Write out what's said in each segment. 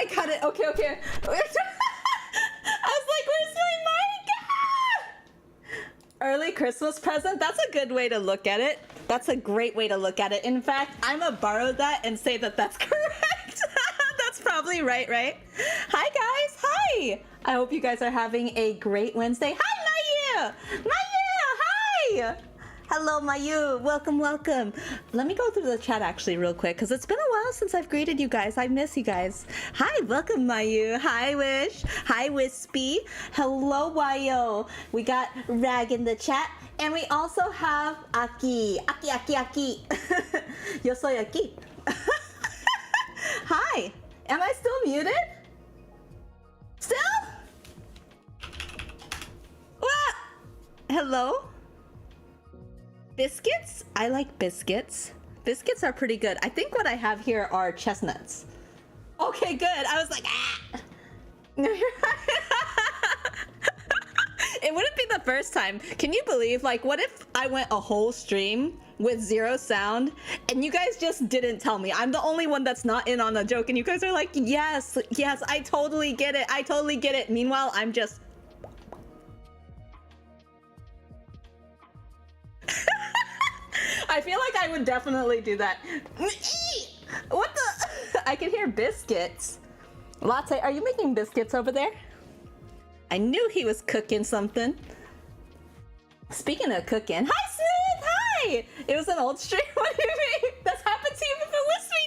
cut it. Okay, okay. I was like, where's my mic? Early Christmas present? That's a good way to look at it. That's a great way to look at it. In fact, I'm gonna borrow that and say that that's correct. That's probably right, right? Hi, guys. Hi. I hope you guys are having a great Wednesday. Hi, Mayu. Mayu, hi. Hello, Mayu. Welcome, welcome. Let me go through the chat actually real quick because it's been a while since I've greeted you guys. I miss you guys. Hi, welcome, Mayu. Hi, Wish. Hi, Wispy. Hello, Wayo. We got Rag in the chat. And we also have Aki. Aki. Yo soy Aki. Hi. Am I still muted? Still? What? Hello? Biscuits? I like biscuits. Biscuits are pretty good. I think what I have here are chestnuts. Okay, good. I was like, ah. It wouldn't be the first time. Can you believe, like, what if I went a whole stream with zero sound and you guys just didn't tell me? I'm the only one that's not in on the joke and you guys are like, yes, yes, I totally get it. I totally get it. Meanwhile, I'm just... I feel like I would definitely do that. What the? I can hear biscuits. Latte, are you making biscuits over there? I knew he was cooking something. Speaking of cooking, hi Smith, hi! It was an old stream. What do you mean? That's happened to you before. Wish me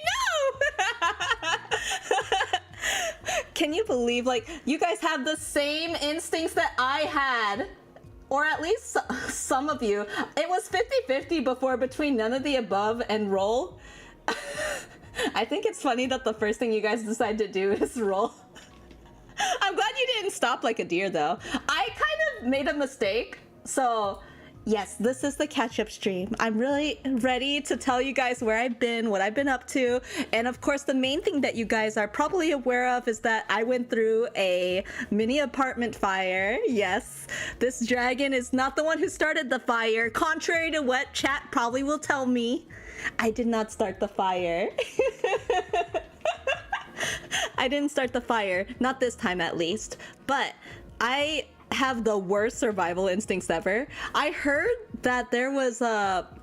no. Can you believe, like, you guys have the same instincts that I had? Or at least some of you. It was 50-50 before between none of the above and roll. I think it's funny that the first thing you guys decide to do is roll. I'm glad you didn't stop like a deer though. I kind of made a mistake. So yes, this is the catch-up stream. I'm really ready to tell you guys where I've been, what I've been up to. And of course, the main thing that you guys are probably aware of is that I went through a mini apartment fire. Yes, this dragon is not the one who started the fire. Contrary to what chat probably will tell me, I did not start the fire. I didn't start the fire, not this time at least, but I have the worst survival instincts ever. I heard that there was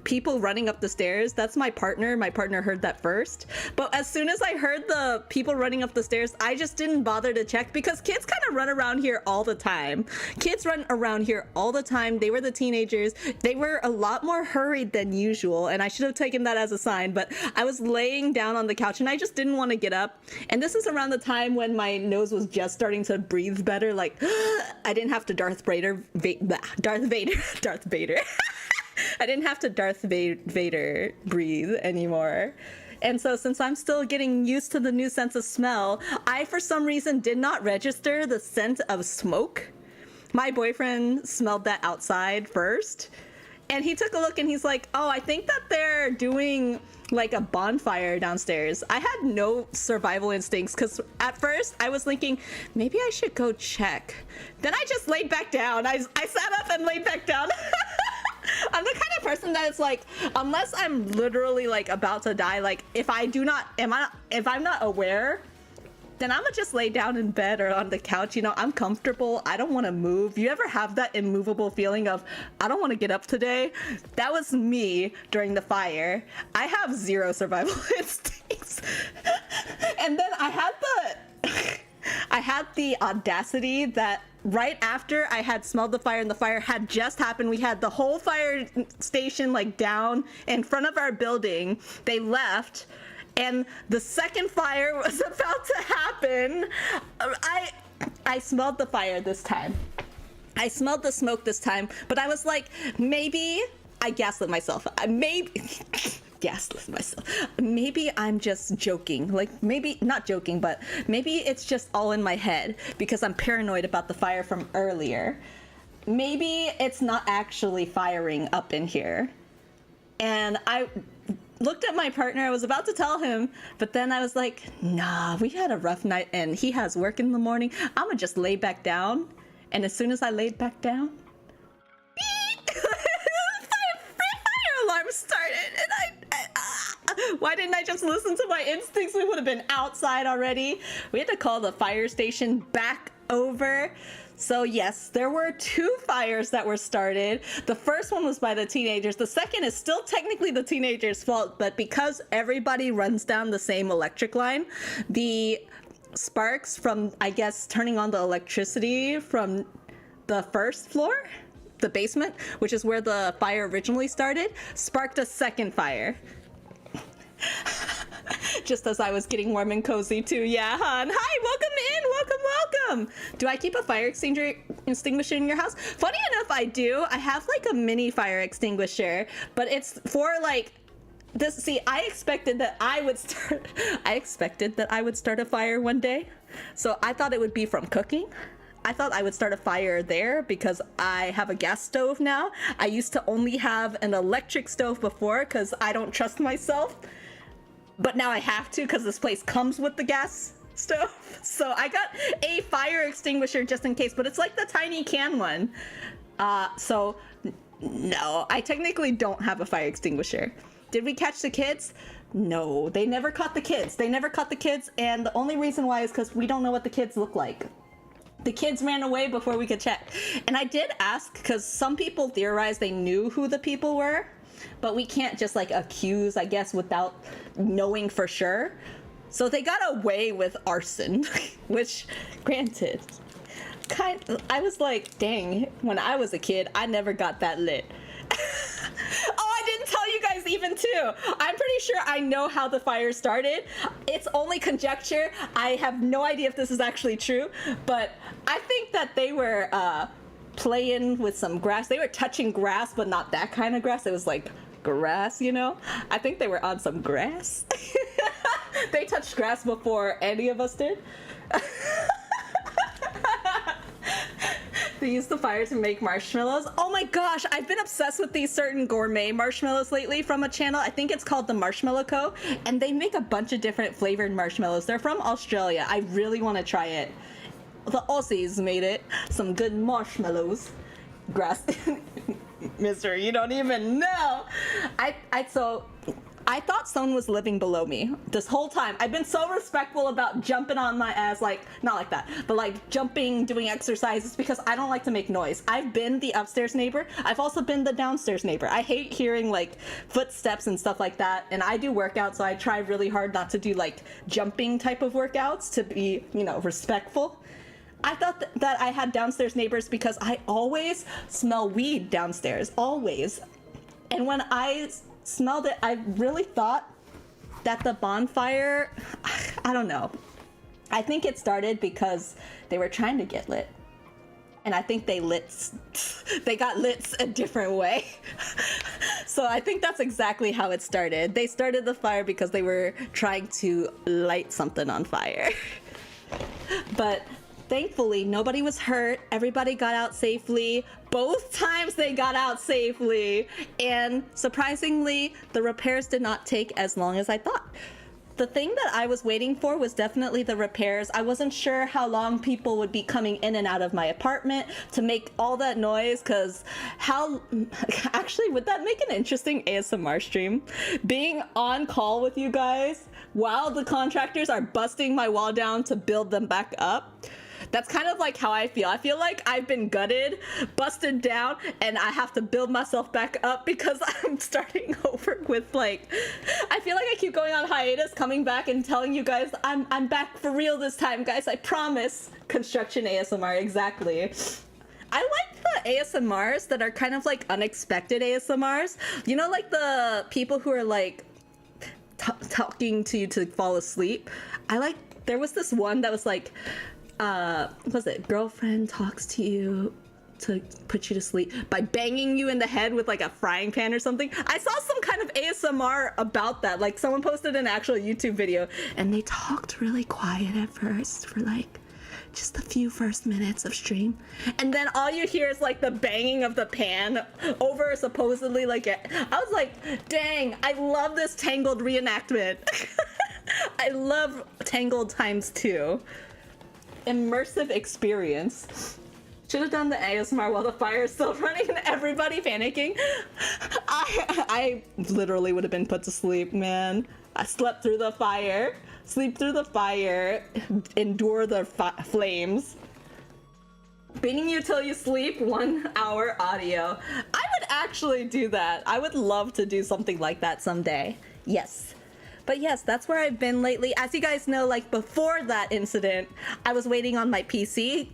people running up the stairs. That's my partner. My partner heard that first. But as soon as I heard the people running up the stairs, I just didn't bother to check because kids kind of run around here all the time. Kids run around here all the time. They were the teenagers. They were a lot more hurried than usual, and I should have taken that as a sign, but I was laying down on the couch and I just didn't want to get up. And this is around the time when my nose was just starting to breathe better. Like, I didn't have to Darth Vader. I didn't have to Darth Vader breathe anymore. And so since I'm still getting used to the new sense of smell, I for some reason did not register the scent of smoke. My boyfriend smelled that outside first, and he took a look and he's like, oh, I think that they're doing like a bonfire downstairs. I had no survival instincts because at first I was thinking maybe I should go check. Then I just laid back down. I sat up and laid back down. I'm the kind of person that is like, unless I'm literally like about to die, like if I'm not aware, then I'm gonna just lay down in bed or on the couch. You know, I'm comfortable. I don't want to move. You ever have that immovable feeling of, I don't want to get up today? That was me during the fire. I have zero survival instincts. And then I had the audacity that right after I had smelled the fire and the fire had just happened, we had the whole fire station like down in front of our building. They left. And the second fire was about to happen. I smelled the fire this time. I smelled the smoke this time, but I was like, maybe I gaslit myself. Gaslit myself. Maybe I'm just joking. Like, maybe not joking, but maybe it's just all in my head because I'm paranoid about the fire from earlier. Maybe it's not actually firing up in here. And I looked at my partner. I was about to tell him, but then I was like, nah, we had a rough night and he has work in the morning. I'm gonna just lay back down. And as soon as I laid back down, beep, fire alarm started. And Why didn't I just listen to my instincts? We would have been outside already. We had to call the fire station back over. So yes, there were 2 fires that were started. The first one was by the teenagers. The second is still technically the teenagers' fault, but because everybody runs down the same electric line, the sparks from, I guess, turning on the electricity from the first floor, the basement, which is where the fire originally started, sparked a second fire. Just as I was getting warm and cozy too. Yeah, hon. Hi, welcome in. Welcome. Do I keep a fire extinguisher in your house? Funny enough, I do. I have like a mini fire extinguisher, but it's for like this. See, I expected that I would start a fire one day. So I thought it would be from cooking. I thought I would start a fire there because I have a gas stove now. I used to only have an electric stove before because I don't trust myself. But now I have to because this place comes with the gas stove. So I got a fire extinguisher just in case, but it's like the tiny can one. So no, I technically don't have a fire extinguisher. Did we catch the kids? No, they never caught the kids. And the only reason why is because we don't know what the kids look like. The kids ran away before we could check. And I did ask because some people theorized they knew who the people were. But we can't just like accuse, I guess, without knowing for sure. So they got away with arson, which granted, I was like, dang, when I was a kid, I never got that lit. Oh, I didn't tell you guys even too. I'm pretty sure I know how the fire started. It's only conjecture. I have no idea if this is actually true, but I think that they were, playing with some grass. They were touching grass, but not that kind of grass. It was like grass, you know? I think they were on some grass. They touched grass before any of us did. They used the fire to make marshmallows. Oh my gosh, I've been obsessed with these certain gourmet marshmallows lately from a channel. I think it's called the Marshmallow Co. And they make a bunch of different flavored marshmallows. They're from Australia. I really want to try it. The Aussies made it. Some good marshmallows. Grass. Misery, you don't even know. I thought someone was living below me this whole time. I've been so respectful about jumping on my ass, like, not like that, but like jumping, doing exercises because I don't like to make noise. I've been the upstairs neighbor. I've also been the downstairs neighbor. I hate hearing like footsteps and stuff like that. And I do workouts, so I try really hard not to do like jumping type of workouts to be, you know, respectful. I thought that I had downstairs neighbors because I always smell weed downstairs, always. And when I smelled it, I really thought that the bonfire, I don't know. I think it started because they were trying to get lit. And I think they got lit a different way. So I think that's exactly how it started. They started the fire because they were trying to light something on fire. But thankfully, nobody was hurt. Everybody got out safely. Both times they got out safely. And surprisingly, the repairs did not take as long as I thought. The thing that I was waiting for was definitely the repairs. I wasn't sure how long people would be coming in and out of my apartment to make all that noise, because actually, would that make an interesting ASMR stream? Being on call with you guys while the contractors are busting my wall down to build them back up. That's kind of like how I feel. I feel like I've been gutted, busted down, and I have to build myself back up because I'm starting over with like, I feel like I keep going on hiatus, coming back and telling you guys I'm back for real this time, guys. I promise. Construction ASMR, exactly. I like the ASMRs that are kind of like unexpected ASMRs. You know, like the people who are like talking to you to fall asleep. There was this one that was like, what was it? Girlfriend talks to you to put you to sleep by banging you in the head with like a frying pan or something. I saw some kind of ASMR about that. Like someone posted an actual YouTube video and they talked really quiet at first for like just a few first minutes of stream. And then all you hear is like the banging of the pan over supposedly like it. I was like, dang, I love this Tangled reenactment. I love Tangled ×2. Immersive experience. Should have done the ASMR while the fire is still running and everybody panicking. I literally would have been put to sleep, man. I slept through the fire. Sleep through the fire. Endure the flames. Beating you till you sleep, 1 hour audio. I would actually do that. I would love to do something like that someday. Yes. But yes, that's where I've been lately. As you guys know, like before that incident, I was waiting on my PC.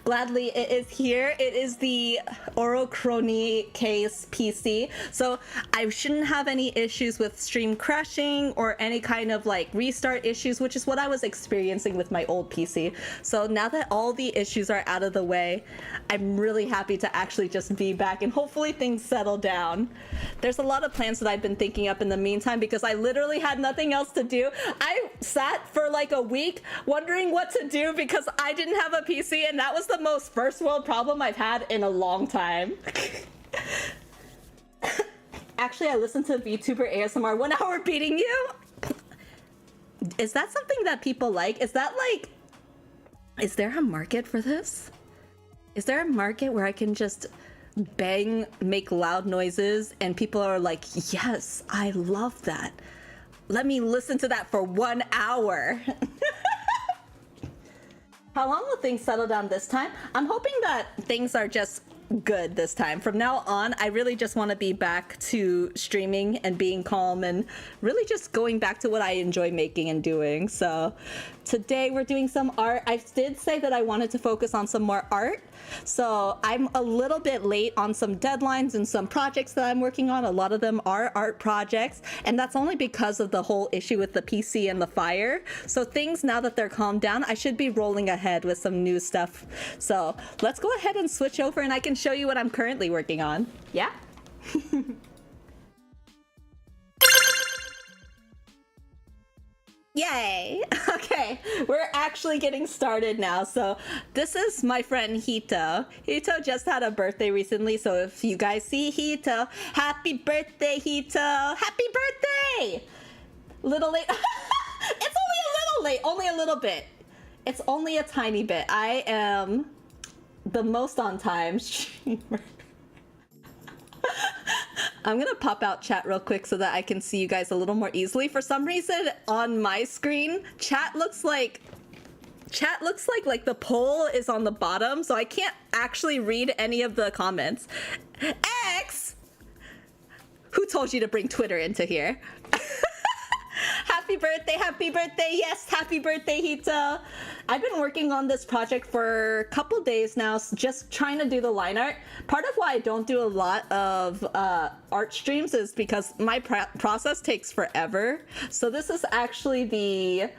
Gladly, it is here. It is the Orochrony case PC. So I shouldn't have any issues with stream crashing or any kind of like restart issues, which is what I was experiencing with my old PC. So now that all the issues are out of the way, I'm really happy to actually just be back and hopefully things settle down. There's a lot of plans that I've been thinking up in the meantime because I literally had nothing else to do. I sat for like a week wondering what to do because I didn't have a PC, and that was the most first world problem I've had in a long time. Actually, I listened to VTuber ASMR 1 hour beating you. Is that something that people like? Is that like, is there a market for this? Is there a market where I can just bang, make loud noises, and people are like, yes, I love that. Let me listen to that for 1 hour. How long will things settle down this time? I'm hoping that things are just good this time. From now on, I really just want to be back to streaming and being calm and really just going back to what I enjoy making and doing. So today we're doing some art. I did say that I wanted to focus on some more art. So I'm a little bit late on some deadlines and some projects that I'm working on. A lot of them are art projects, and that's only because of the whole issue with the PC and the fire. So things, now that they're calmed down, I should be rolling ahead with some new stuff. So let's go ahead and switch over and I can show you what I'm currently working on. Yeah? Yay! Okay, we're actually getting started now. So this is my friend Hito. Hito just had a birthday recently, so if you guys see Hito, happy birthday, Hito! Happy birthday! Little late. It's only a little late, only a little bit. It's only a tiny bit. I am the most on time streamer. I'm gonna pop out chat real quick so that I can see you guys a little more easily. For some reason on my screen, chat looks like the poll is on the bottom, so I can't actually read any of the comments. X, who told you to bring Twitter into here? Happy birthday, yes, happy birthday, Hito. I've been working on this project for a couple days now, just trying to do the line art. Part of why I don't do a lot of art streams is because my process takes forever. So this is actually the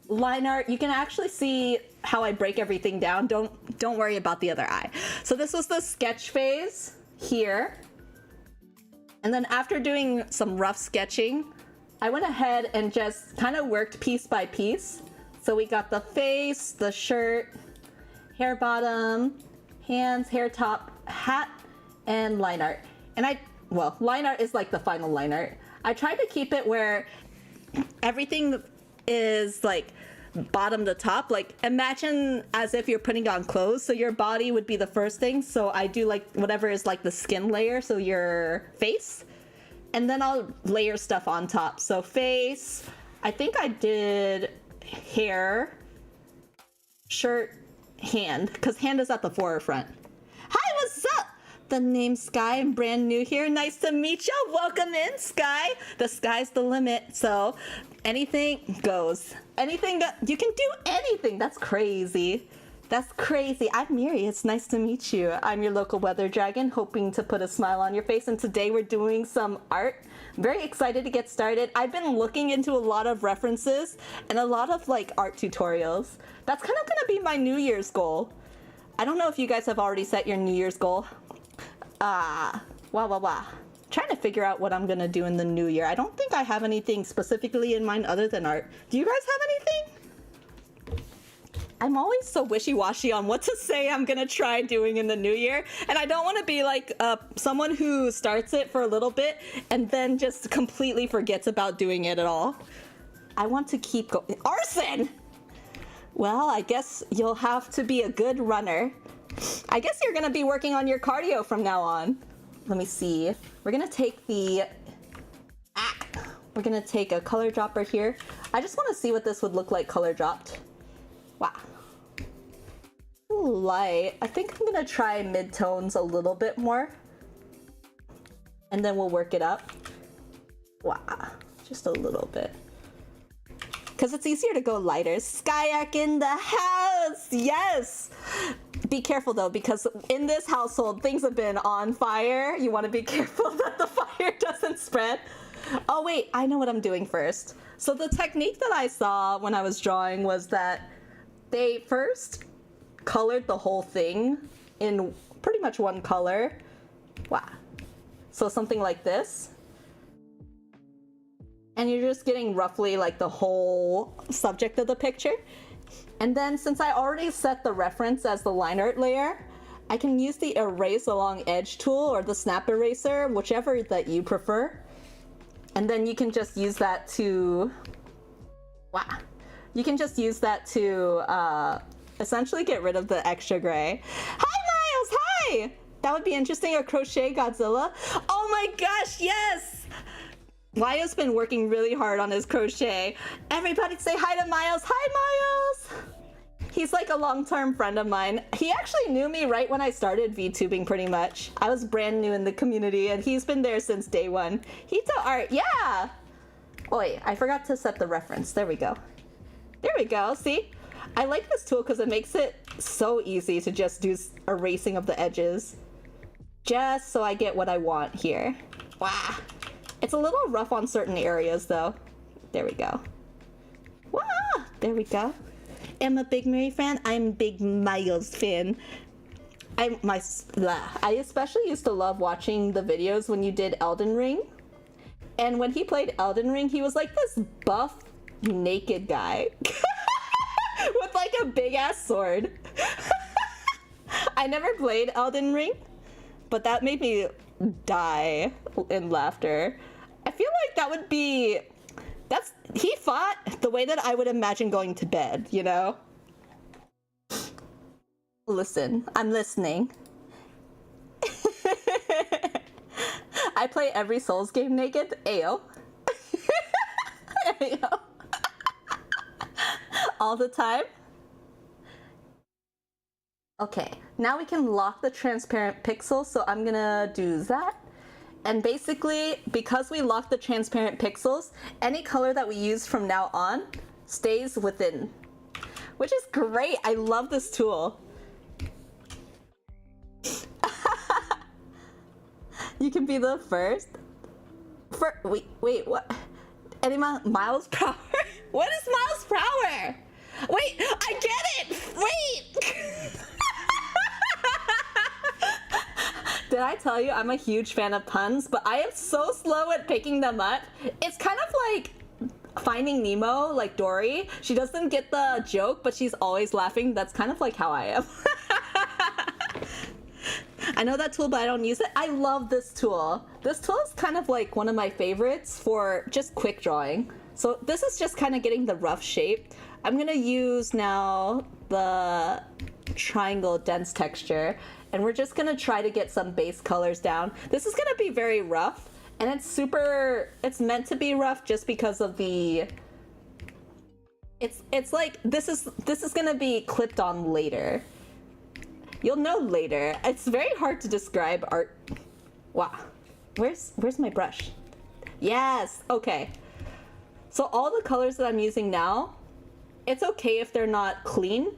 line art. You can actually see how I break everything down. Don't worry about the other eye. So this was the sketch phase here. And then after doing some rough sketching, I went ahead and just kind of worked piece by piece. So we got the face, the shirt, hair bottom, hands, hair top, hat, and line art. And line art is like the final line art. I tried to keep it where everything is like bottom to top. Like imagine as if you're putting on clothes. So your body would be the first thing. So I do like whatever is like the skin layer. So your face. And then I'll layer stuff on top. So face, I think I did hair, shirt, hand, because hand is at the forefront. Hi, what's up? The name's Sky. I'm brand new here. Nice to meet you. Welcome in, Sky. The sky's the limit. So anything goes. Anything, you can do anything. That's crazy. That's crazy. I'm Miri. It's nice to meet you. I'm your local weather dragon, hoping to put a smile on your face. And today we're doing some art. I'm very excited to get started. I've been looking into a lot of references and a lot of like art tutorials. That's kind of going to be my New Year's goal. I don't know if you guys have already set your New Year's goal. Trying to figure out what I'm going to do in the new year. I don't think I have anything specifically in mind other than art. Do you guys have anything? I'm always so wishy-washy on what to say I'm gonna try doing in the new year, and I don't want to be like someone who starts it for a little bit and then just completely forgets about doing it at all. I want to keep going. Arson! Well, I guess you'll have to be a good runner. I guess you're gonna be working on your cardio from now on. Let me see. We're gonna take the we're gonna take a color dropper here. I just want to see what this would look like color dropped. Wow. Light. I think I'm gonna try mid-tones a little bit more. And then we'll work it up. Wow. Just a little bit. Because it's easier to go lighter. Skyak in the house! Yes! Be careful though, because in this household, things have been on fire. You want to be careful that the fire doesn't spread. Oh wait, I know what I'm doing first. So the technique that I saw when I was drawing was that they first colored the whole thing in pretty much one color. Wow. So something like this. And you're just getting roughly like the whole subject of the picture. And then since I already set the reference as the line art layer, I can use the erase along edge tool or the snap eraser, whichever that you prefer. And then you can just use that to, wow. You can just use that to essentially get rid of the extra gray. Hi Miles, hi! That would be interesting, a crochet Godzilla. Oh my gosh, yes! Lyo's been working really hard on his crochet. Everybody say hi to Miles. Hi, Miles! He's like a long-term friend of mine. He actually knew me right when I started VTubing pretty much. I was brand new in the community and he's been there since day one. Hito art, yeah! Oh wait, I forgot to set the reference. There we go. There we go, see? I like this tool because it makes it so easy to just do erasing of the edges. Just so I get what I want here. Wow. It's a little rough on certain areas though. There we go. Wow, there we go. I'm a big Miri fan. I'm a big Miles fan. I especially used to love watching the videos when you did Elden Ring. And when he played Elden Ring, he was like this buff, naked guy. With like a big ass sword. I never played Elden Ring, but that made me die in laughter. I feel like that would be, he fought the way that I would imagine going to bed, you know? Listen, I'm listening. I play every Souls game naked. Ayo. Ayo. All the time. Okay, now we can lock the transparent pixel, so I'm gonna do that. And basically, because we locked the transparent pixels, any color that we use from now on stays within. Which is great, I love this tool. You can be the first. Wait, what? Any miles per hour? What is miles per hour? Wait, I get it! Wait! Did I tell you I'm a huge fan of puns, but I am so slow at picking them up. It's kind of like Finding Nemo, like Dory. She doesn't get the joke, but she's always laughing. That's kind of like how I am. I know that tool, but I don't use it. I love this tool. This tool is kind of like one of my favorites for just quick drawing. So this is just kind of getting the rough shape. I'm gonna use now the triangle dense texture, and we're just gonna try to get some base colors down. This is gonna be very rough, and it's meant to be rough just because of the, it's like, this is gonna be clipped on later. You'll know later. It's very hard to describe art. Wow. Where's my brush? Yes, okay. So all the colors that I'm using now, it's okay if they're not clean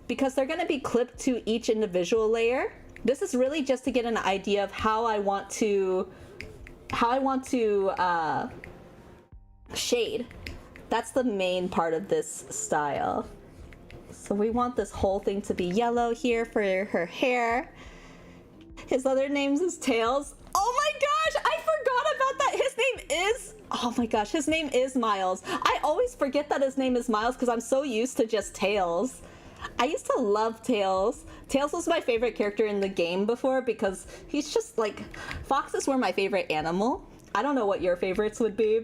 because they're gonna be clipped to each individual layer. This is really just to get an idea of how I want to shade. That's the main part of this style. So we want this whole thing to be yellow here for her hair. His other names is Tails. Oh my gosh, I forgot about that. His name is, oh my gosh, his name is Miles. I always forget that his name is Miles because I'm so used to just Tails. I used to love Tails. Tails was my favorite character in the game before because he's just like, foxes were my favorite animal. I don't know what your favorites would be.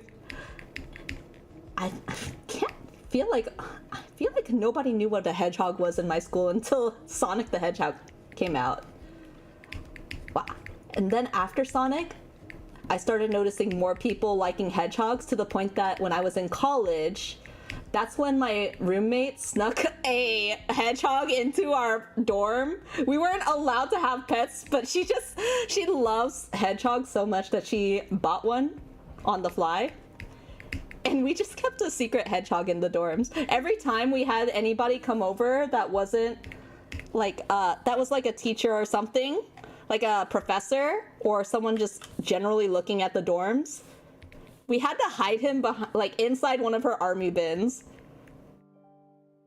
I feel like nobody knew what a hedgehog was in my school until Sonic the Hedgehog came out. Wow. And then after Sonic, I started noticing more people liking hedgehogs, to the point that when I was in college, that's when my roommate snuck a hedgehog into our dorm. We weren't allowed to have pets, but she loves hedgehogs so much that she bought one on the fly. And we just kept a secret hedgehog in the dorms. Every time we had anybody come over that wasn't like, that was like a teacher or something, like a professor or someone just generally looking at the dorms, we had to hide him behind, like inside one of her army bins.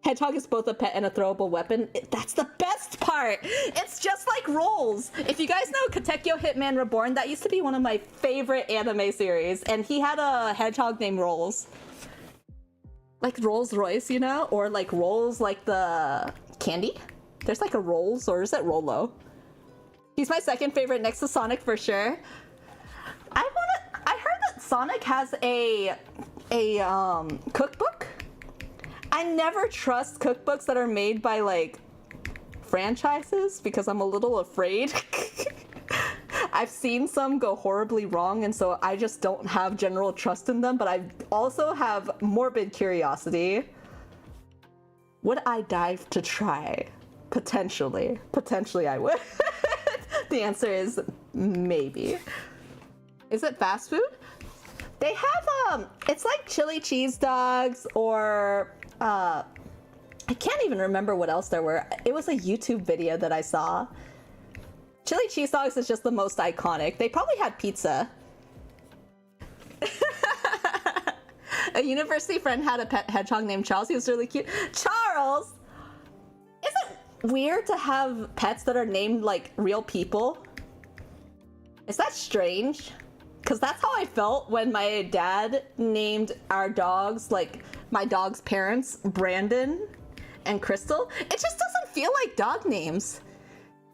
Hedgehog is both a pet and a throwable weapon. That's the best part. It's just like Rolls. If you guys know Katekyo Hitman Reborn, that used to be one of my favorite anime series, and he had a hedgehog named Rolls. Like Rolls Royce, you know? Or like Rolls, like the candy? There's like a Rolls, or is it Rolo? He's my second favorite next to Sonic for sure. I heard that Sonic has a cookbook. I never trust cookbooks that are made by like franchises because I'm a little afraid. I've seen some go horribly wrong, and so I just don't have general trust in them, but I also have morbid curiosity. Would I dive to try? Potentially. Potentially I would. The answer is maybe. Is it fast food? They have, it's like chili cheese dogs, or, I can't even remember what else there were. It was a YouTube video that I saw. Chili cheese dogs is just the most iconic. They probably had pizza. A university friend had a pet hedgehog named Charles. He was really cute. Charles! Is it weird to have pets that are named like real people? Is that strange? Because that's how I felt when my dad named our dogs, like my dog's parents, Brandon and Crystal. It just doesn't feel like dog names.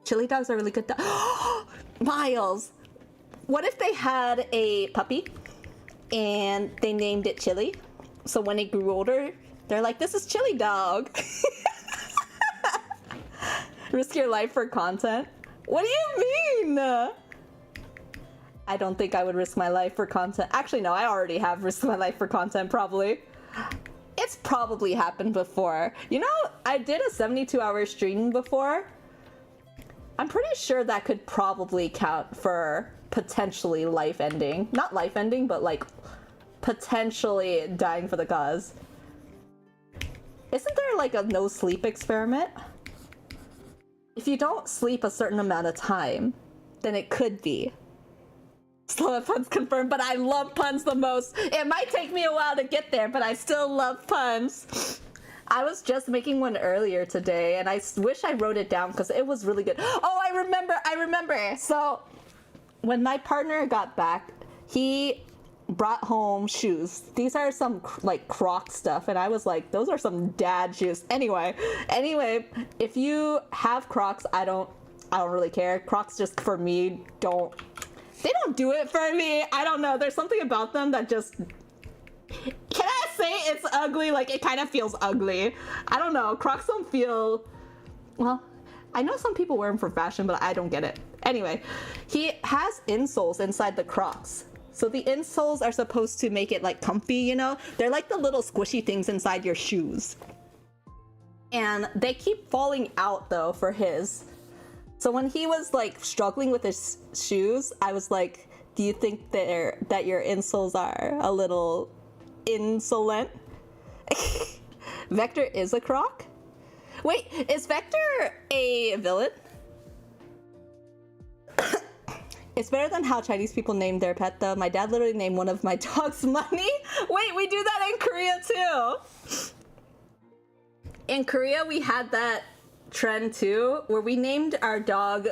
Chili dogs are really good. Miles, what if they had a puppy and they named it Chili? So when it grew older, they're like, this is Chili Dog. Risk your life for content? What do you mean? I don't think I would risk my life for content. Actually, no, I already have risked my life for content, probably. It's probably happened before. You know, I did a 72-hour stream before. I'm pretty sure that could probably count for potentially life ending. Not life ending, but like potentially dying for the cause. Isn't there like a no sleep experiment? If you don't sleep a certain amount of time, then it could be. Slow at puns confirmed, but I love puns the most. It might take me a while to get there, but I still love puns. I was just making one earlier today, and I wish I wrote it down because it was really good. Oh, I remember. So when my partner got back, he brought home shoes. These are some like Croc stuff, and I was like, those are some dad shoes. Anyway, if you have Crocs, I don't really care. Crocs just for me they don't do it for me. I don't know. There's something about them that just... Can I say it's ugly? Like, it kind of feels ugly. I don't know. Crocs don't feel... Well, I know some people wear them for fashion, but I don't get it. Anyway, he has insoles inside the Crocs. So the insoles are supposed to make it, like, comfy, you know? They're like the little squishy things inside your shoes. And they keep falling out, though, for his... So when he was like struggling with his shoes, I was like, do you think that your insoles are a little insolent? Vector is a Croc? Wait, is Vector a villain? It's better than how Chinese people name their pet though. My dad literally named one of my dogs Money. Wait, we do that in Korea too. In Korea, we had that trend too, where we named our dog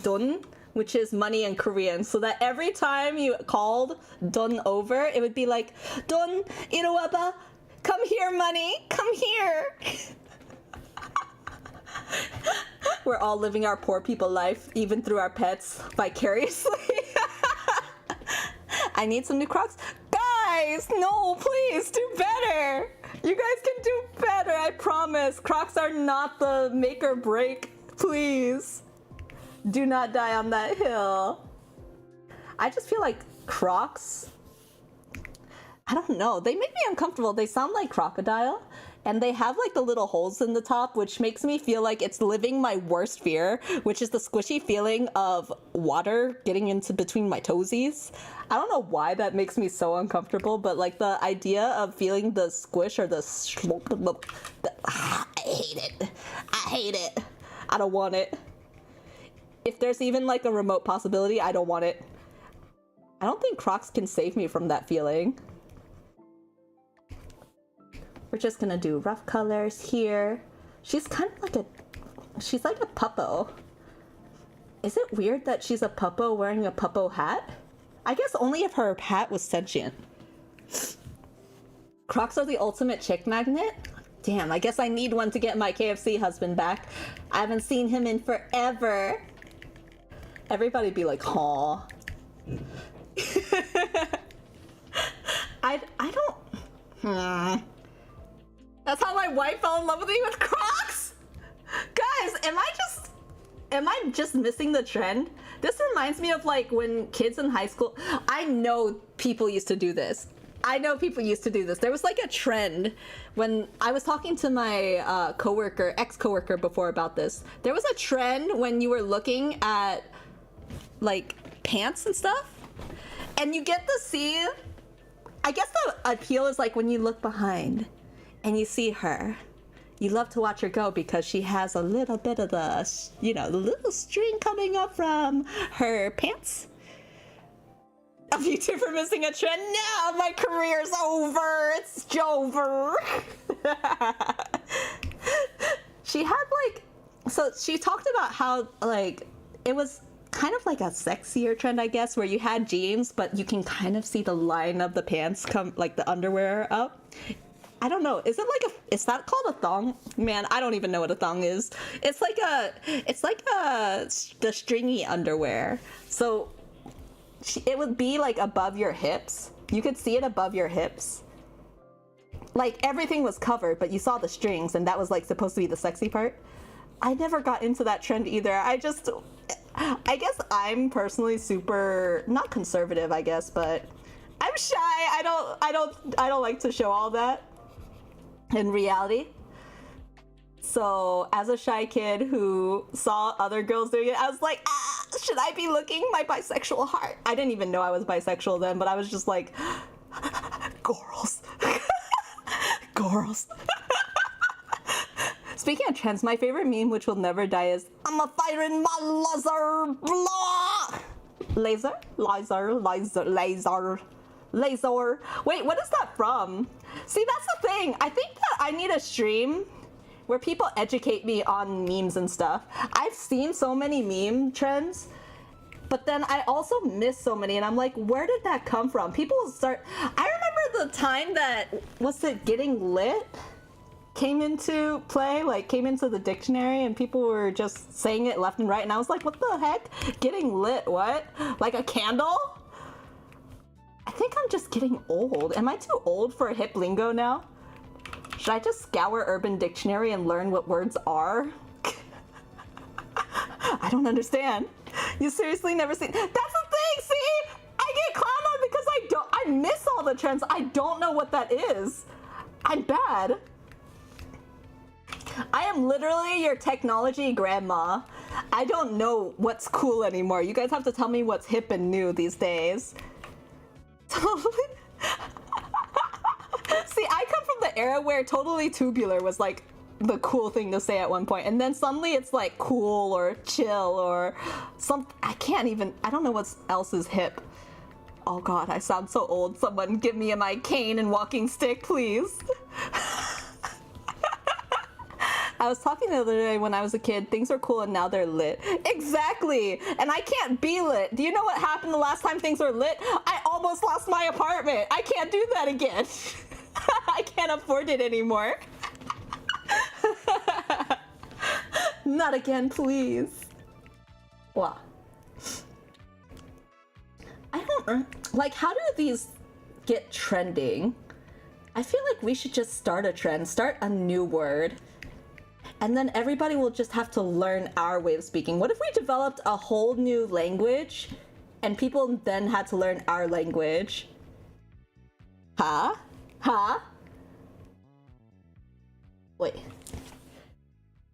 Don, which is money in Korean, so that every time you called Don over, it would be like, Don, 이리 와봐. Come here, money. Come here. We're all living our poor people life, even through our pets, vicariously. I need some new Crocs. Guys, no, please, do better. You guys can do better, I promise. Crocs are not the make or break. Please. Do not die on that hill. I just feel like Crocs, I don't know. They make me uncomfortable. They sound like crocodile, and they have like the little holes in the top, which makes me feel like it's living my worst fear, which is the squishy feeling of water getting into between my toesies. I don't know why that makes me so uncomfortable, but like the idea of feeling the squish or the I hate it. I hate it. I don't want it. If there's even like a remote possibility, I don't want it. I don't think Crocs can save me from that feeling. We're just gonna do rough colors here. She's kind of like she's like a puppo. Is it weird that she's a puppo wearing a puppo hat? I guess only if her hat was sentient. Crocs are the ultimate chick magnet? Damn, I guess I need one to get my KFC husband back. I haven't seen him in forever. Everybody be like, "Aw." I don't... That's how my wife fell in love with me, with Crocs? Guys, am I just missing the trend? This reminds me of like when kids in high school, I know people used to do this. There was like a trend when I was talking to my ex-coworker before about this. There was a trend when you were looking at like pants and stuff, and you get to see, I guess the appeal is like when you look behind and you see her, you love to watch her go because she has a little bit of the, the little string coming up from her pants. A VTuber missing a trend? No, my career's over. It's over. She had so she talked about how it was kind of like a sexier trend, I guess, where you had jeans, but you can kind of see the line of the pants come, like the underwear up. I don't know. Is that called a thong? Man, I don't even know what a thong is. It's like the stringy underwear. So it would be like above your hips. You could see it above your hips. Like everything was covered, but you saw the strings, and that was like supposed to be the sexy part. I never got into that trend either. I guess I'm personally super, not conservative, I guess, but I'm shy. I don't like to show all that in reality. So as a shy kid who saw other girls doing it, I was like, should I be looking my bisexual heart? I didn't even know I was bisexual then, but I was just like, girls. Girls. Speaking of trends, my favorite meme, which will never die, is I'm a firing my laser, blah! Laser. Wait, what is that from? See, that's the thing. I think that I need a stream where people educate me on memes and stuff. I've seen so many meme trends, but then I also miss so many, and I'm like, where did that come from? People start... I remember the time that, what's it, getting lit came into play, came into the dictionary, and people were just saying it left and right, and I was like, what the heck? Getting lit, what? Like a candle? I think I'm just getting old. Am I too old for hip lingo now? Should I just scour Urban Dictionary and learn what words are? I don't understand. You seriously never seen... That's the thing, see? I get clowned on because I miss all the trends. I don't know what that is. I'm bad. I am literally your technology grandma. I don't know what's cool anymore. You guys have to tell me what's hip and new these days. Totally. See, I come from the era where totally tubular was like the cool thing to say at one point, and then suddenly it's like cool or chill or some... I don't know what else is hip. Oh god, I sound so old. Someone give me my cane and walking stick, please. I was talking the other day when I was a kid, things are cool and now they're lit. Exactly! And I can't be lit. Do you know what happened the last time things were lit? I almost lost my apartment. I can't do that again. I can't afford it anymore. Not again, please. Wow. I don't... how do these get trending? I feel like we should just start a trend, start a new word, and then everybody will just have to learn our way of speaking. What if we developed a whole new language And people then had to learn our language. Huh? Huh? Wait.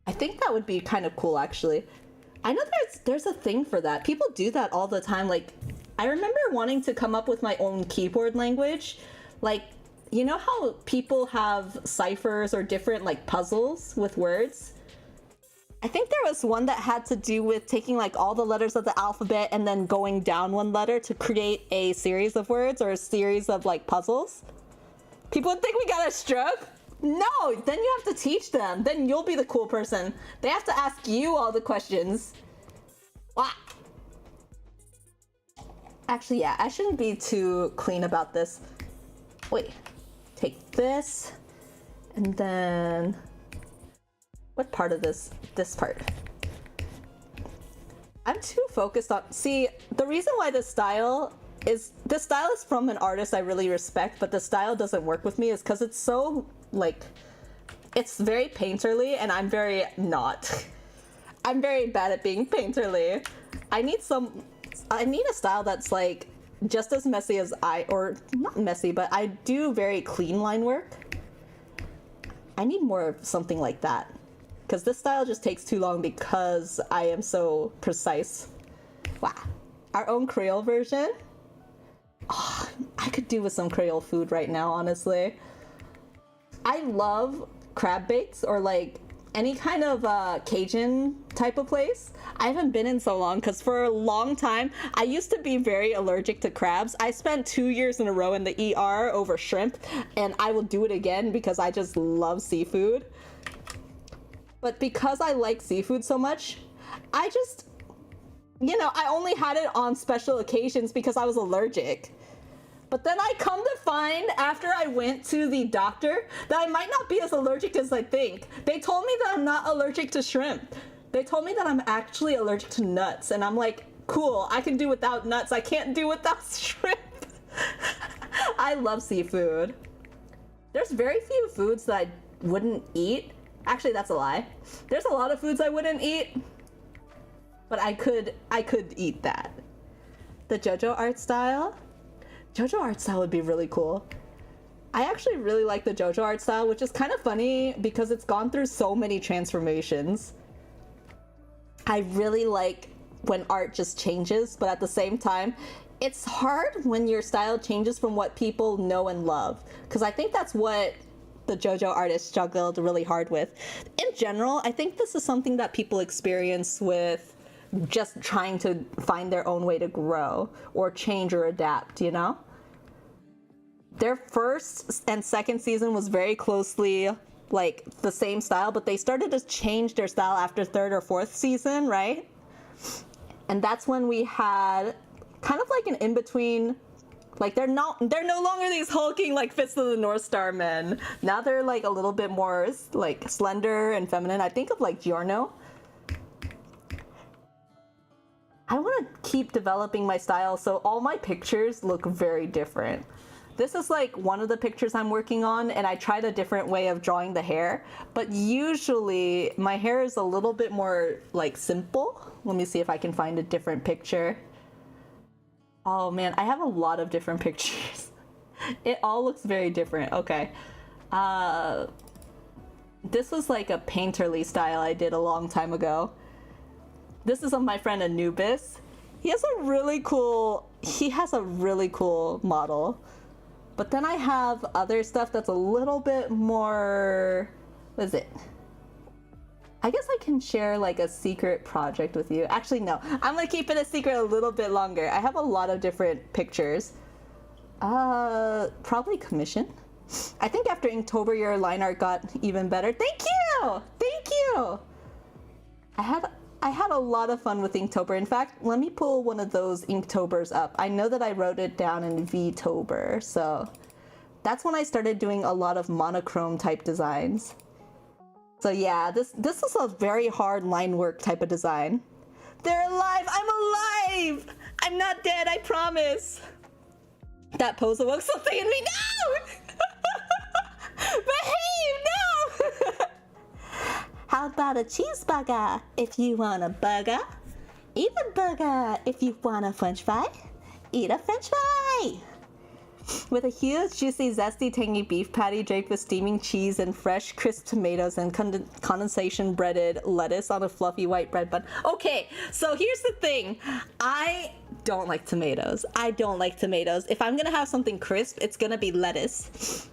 I think that would be kind of cool, actually. I know there's a thing for that. People do that all the time. Like, I remember wanting to come up with my own keyboard language. Like, you know how people have ciphers or different, like, puzzles with words? I think there was one that had to do with taking, like, all the letters of the alphabet and then going down one letter to create a series of words or a series of, like, puzzles. People would think we got a stroke. No, then you have to teach them. Then you'll be the cool person. They have to ask you all the questions. Wow. Actually, yeah, I shouldn't be too clean about this. Wait, take this, and then what part of this part? I'm too focused on, see, the reason why this style is from an artist I really respect, but the style doesn't work with me is because it's so, like, it's very painterly, and I'm very not. I'm very bad at being painterly. I need a style that's, like, just as messy as or not messy, but I do very clean line work. I need more of something like that. Because this style just takes too long because I am so precise. Wow. Our own Creole version? Oh, I could do with some Creole food right now, honestly. I love crab bakes or like any kind of Cajun type of place. I haven't been in so long because for a long time, I used to be very allergic to crabs. I spent 2 years in a row in the ER over shrimp, and I will do it again because I just love seafood. But because I like seafood so much, I just, you know, I only had it on special occasions because I was allergic. But then I come to find, after I went to the doctor, that I might not be as allergic as I think. They told me that I'm not allergic to shrimp. They told me that I'm actually allergic to nuts. And I'm like, cool, I can do without nuts. I can't do without shrimp. I love seafood. There's very few foods that I wouldn't eat. Actually, that's a lie. There's a lot of foods I wouldn't eat, but I could eat that. The JoJo art style? JoJo art style would be really cool. I actually really like the JoJo art style, which is kind of funny because it's gone through so many transformations. I really like when art just changes, but at the same time, it's hard when your style changes from what people know and love, because I think that's what the JoJo artists struggled really hard with. In general, I think this is something that people experience with just trying to find their own way to grow or change or adapt, you know? Their first and second season was very closely like the same style, but they started to change their style after third or fourth season, right? And that's when we had kind of like an in-between. Like, they're no longer these hulking, like, Fist of the North Star men. Now they're, like, a little bit more, like, slender and feminine. I think of, like, Giorno. I want to keep developing my style so all my pictures look very different. This is, like, one of the pictures I'm working on, and I tried a different way of drawing the hair. But usually, my hair is a little bit more, like, simple. Let me see if I can find a different picture. Oh man, I have a lot of different pictures. It all looks very different. Okay. This was like a painterly style I did a long time ago. This is of my friend Anubis. He has a really cool model. But then I have other stuff that's a little bit more, what is it? I guess I can share like a secret project with you. Actually, no. I'm gonna keep it a secret a little bit longer. I have a lot of different pictures. Probably commission. I think after Inktober, your line art got even better. Thank you! Thank you! I had a lot of fun with Inktober. In fact, let me pull one of those Inktobers up. I know that I wrote it down in VTuber, so that's when I started doing a lot of monochrome type designs. So yeah, this is a very hard line work type of design. They're alive! I'm alive! I'm not dead, I promise! That pose awoke something in me. No! Behave, no! How about a cheeseburger if you want a burger? Eat a burger if you want a french fry. Eat a french fry! With a huge, juicy, zesty, tangy beef patty draped with steaming cheese and fresh, crisp tomatoes and condensation breaded lettuce on a fluffy white bread bun. Okay, so here's the thing. I don't like tomatoes. I don't like tomatoes. If I'm gonna have something crisp, it's gonna be lettuce.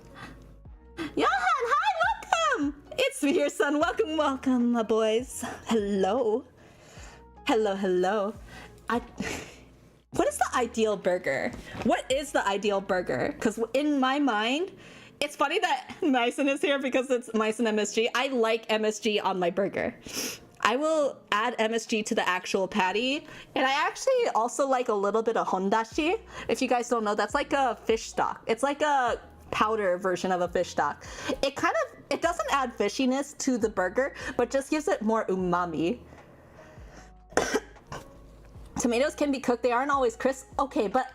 Johan, hi, welcome! It's me, your son. Welcome, welcome, my boys. Hello. Hello, hello. What is the ideal burger? What is the ideal burger? Because in my mind, it's funny that Myson is here because it's Myson MSG. I like MSG on my burger. I will add MSG to the actual patty. And I actually also like a little bit of hondashi. If you guys don't know, that's like a fish stock. It's like a powder version of a fish stock. It doesn't add fishiness to the burger, but just gives it more umami. Tomatoes can be cooked. They aren't always crisp. Okay, but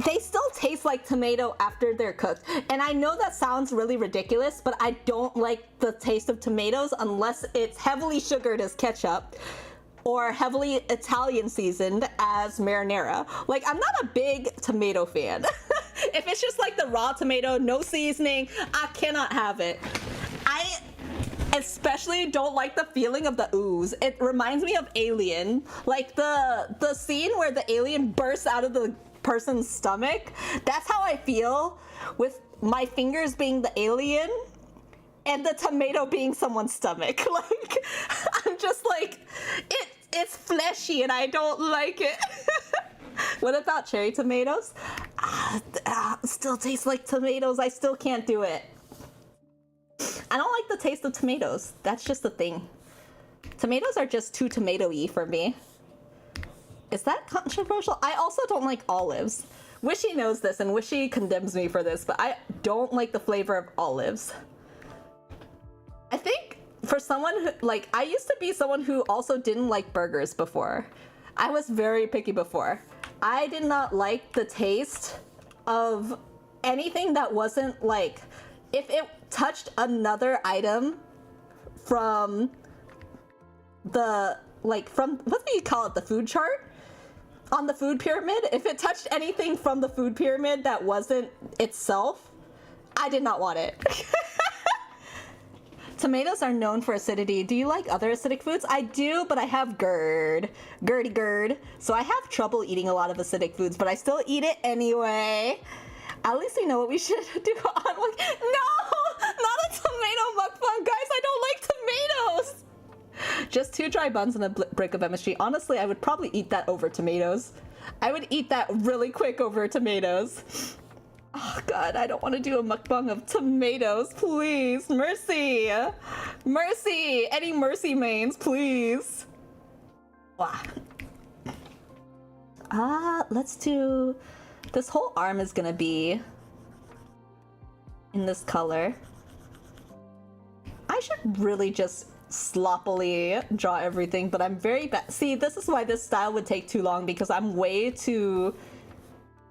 they still taste like tomato after they're cooked. And I know that sounds really ridiculous, but I don't like the taste of tomatoes unless it's heavily sugared as ketchup or heavily Italian seasoned as marinara. Like, I'm not a big tomato fan. If it's just like the raw tomato, no seasoning, I cannot have it. I especially don't like the feeling of the ooze. It reminds me of Alien. Like the scene where the alien bursts out of the person's stomach. That's how I feel with my fingers being the alien and the tomato being someone's stomach. Like, I'm just like, it's fleshy and I don't like it. What about cherry tomatoes? Still tastes like tomatoes. I still can't do it. I don't like the taste of tomatoes. That's just the thing. Tomatoes are just too tomato-y for me. Is that controversial? I also don't like olives. Wishy knows this and Wishy condemns me for this, but I don't like the flavor of olives. I think for someone who, like, I used to be someone who also didn't like burgers before. I was very picky before. I did not like the taste of anything that wasn't like, if it touched another item from the, like, from, what do you call it, the food chart? On the food pyramid, if it touched anything from the food pyramid that wasn't itself, I did not want it. Tomatoes are known for acidity. Do you like other acidic foods? I do, but I have GERD. GERD. So I have trouble eating a lot of acidic foods, but I still eat it anyway. At least we know what we should do on, like, no, not a tomato mukbang, guys. I don't like tomatoes. Just 2 dry buns and a brick of MSG. Honestly, I would probably eat that over tomatoes. I would eat that really quick over tomatoes. Oh God, I don't want to do a mukbang of tomatoes, please. Mercy. Mercy. Any mercy mains, please. Wow. Let's do, this whole arm is gonna be in this color. I should really just sloppily draw everything, but I'm very bad. See, this is why this style would take too long, because I'm way too,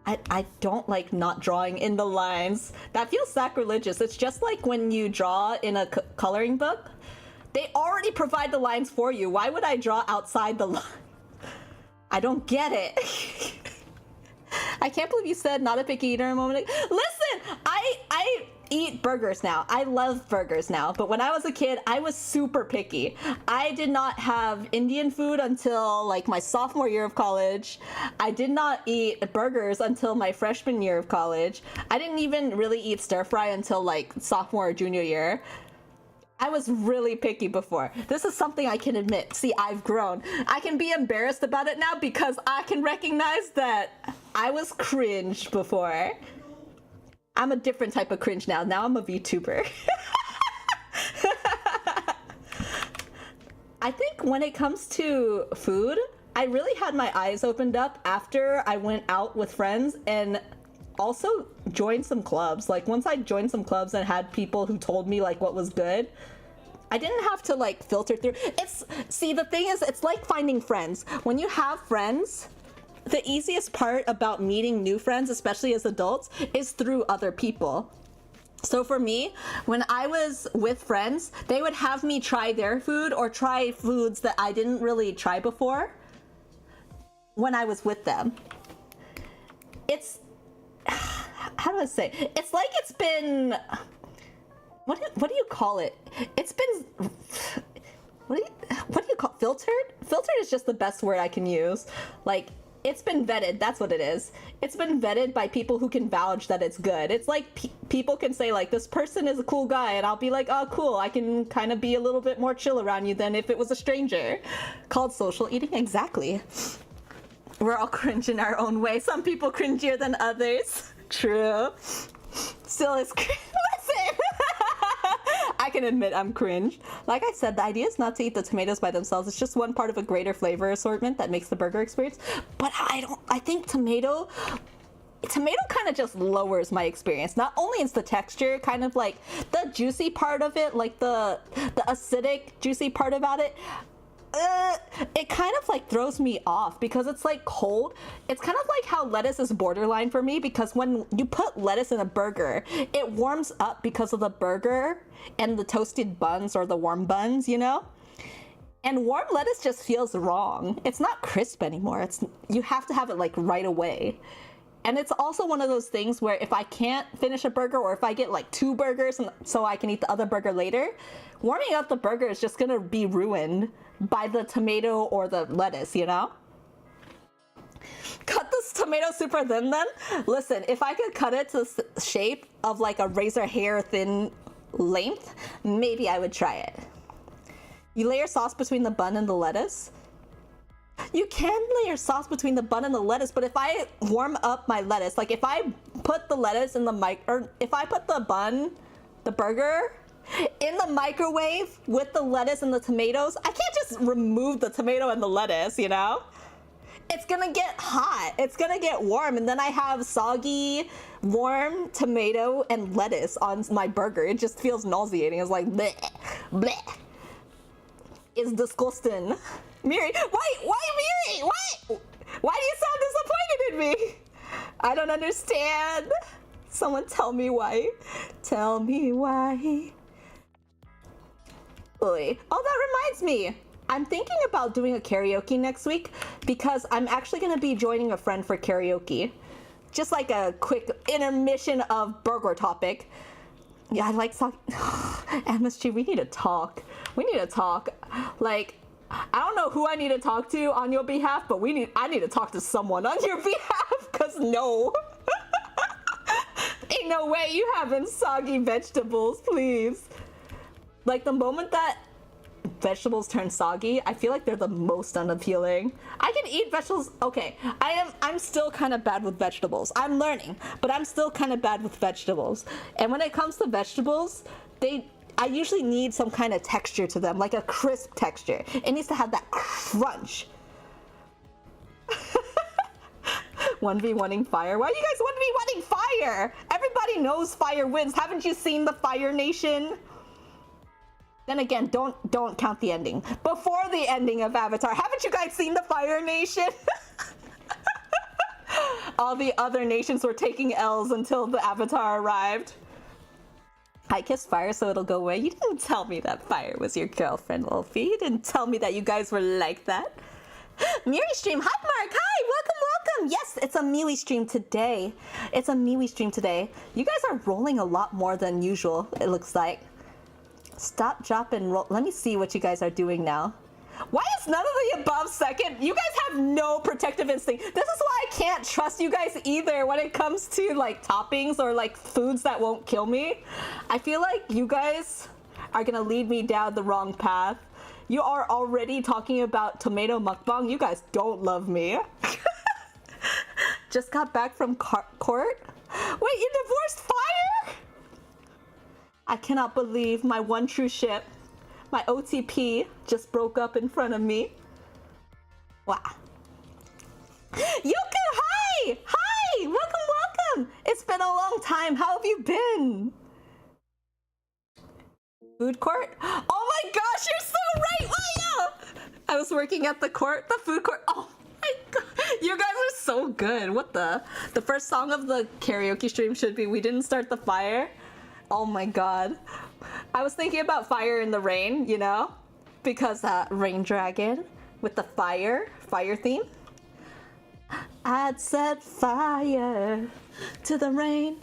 I don't like not drawing in the lines. That feels sacrilegious. It's just like when you draw in a coloring book. They already provide the lines for you. Why would I draw outside the line? I don't get it. I can't believe you said not a picky eater a moment ago. Listen, I eat burgers now. I love burgers now. But when I was a kid, I was super picky. I did not have Indian food until like my sophomore year of college. I did not eat burgers until my freshman year of college. I didn't even really eat stir fry until like sophomore or junior year. I was really picky before. This is something I can admit. See, I've grown. I can be embarrassed about it now because I can recognize that I was cringe before. I'm a different type of cringe now. Now I'm a VTuber. I think when it comes to food, I really had my eyes opened up after I went out with friends and also joined some clubs. Like, once I joined some clubs and had people who told me like what was good, I didn't have to like filter through. See, the thing is, it's like finding friends. When you have friends, the easiest part about meeting new friends, especially as adults, is through other people. So for me, when I was with friends, they would have me try their food or try foods that I didn't really try before. when I was with them. It's, how do I say? It's like it's been, what do you call it? It's been, what do you call, filtered? Filtered is just the best word I can use. Like, it's been vetted, that's what it is. It's been vetted by people who can vouch that it's good. It's like people can say like, this person is a cool guy, and I'll be like, oh cool, I can kind of be a little bit more chill around you than if it was a stranger. Called social eating, exactly. We're all cringe in our own way. Some people cringier than others. True. Still is cringe. Listen! I can admit I'm cringe. Like I said, the idea is not to eat the tomatoes by themselves. It's just one part of a greater flavor assortment that makes the burger experience. But I think tomato kind of just lowers my experience. Not only is the texture kind of like the juicy part of it, like the acidic juicy part about it, it kind of like throws me off because it's like cold. It's kind of like how lettuce is borderline for me, because when you put lettuce in a burger, it warms up because of the burger and the toasted buns or the warm buns, you know? And warm lettuce just feels wrong. It's not crisp anymore. You have to have it like right away. And it's also one of those things where if I can't finish a burger, or if I get like 2 burgers so I can eat the other burger later, warming up the burger is just gonna be ruined by the tomato or the lettuce, you know? Cut this tomato super thin then? Listen, if I could cut it to the shape of like a razor hair thin length, maybe I would try it. You layer sauce between the bun and the lettuce? You can layer sauce between the bun and the lettuce, but if I warm up my lettuce, like if I put the lettuce in the or if I put the bun, the burger, in the microwave with the lettuce and the tomatoes, I can't just remove the tomato and the lettuce, you know? It's gonna get hot, it's gonna get warm, and then I have soggy, warm tomato and lettuce on my burger. It just feels nauseating. It's like, bleh, bleh. It's disgusting. Miri, why Miri? Why do you sound disappointed in me? I don't understand. Someone tell me why. Tell me why. Oy. Oh, that reminds me. I'm thinking about doing a karaoke next week because I'm actually going to be joining a friend for karaoke. Just like a quick intermission of burger topic. Yeah, I like talking. MSG, we need to talk. We need to talk. Like, I don't know who I need to talk to on your behalf, but I need to talk to someone on your behalf, because no. Ain't no way you having soggy vegetables, please. Like, the moment that vegetables turn soggy, I feel like they're the most unappealing. I can eat vegetables. Okay, I'm still kind of bad with vegetables. I'm learning, but I'm still kind of bad with vegetables. And when it comes to vegetables, I usually need some kind of texture to them, like a crisp texture. It needs to have that crunch. 1v1ing fire? Why are you guys 1v1ing fire? Everybody knows fire wins. Haven't you seen the Fire Nation? Then again, don't count the ending. Before the ending of Avatar, haven't you guys seen the Fire Nation? All the other nations were taking L's until the Avatar arrived. I kissed fire so it'll go away. You didn't tell me that fire was your girlfriend, Wolfie. You didn't tell me that you guys were like that. Miri stream. Hi, Mark. Hi. Welcome. Yes, it's a Miwi stream today. It's a Miwi stream today. You guys are rolling a lot more than usual, it looks like. Stop, drop, and roll. Let me see what you guys are doing now. Why is none of the above second? You guys have no protective instinct. This is why I can't trust you guys either when it comes to like toppings or like foods that won't kill me. I feel like you guys are gonna lead me down the wrong path. You are already talking about tomato mukbang. You guys don't love me. Just got back from court? Wait, you divorced Fire? I cannot believe my one true ship, my OTP, just broke up in front of me. Wow. Yuka, hi! Hi! Welcome! It's been a long time. How have you been? Food court? Oh my gosh, you're so right! Oh yeah! I was working at the food court. Oh my god. You guys are so good. What the? The first song of the karaoke stream should be We Didn't Start the Fire. Oh my god. I was thinking about Fire in the Rain, you know? Because Rain Dragon with the fire theme. I'd set fire to the rain.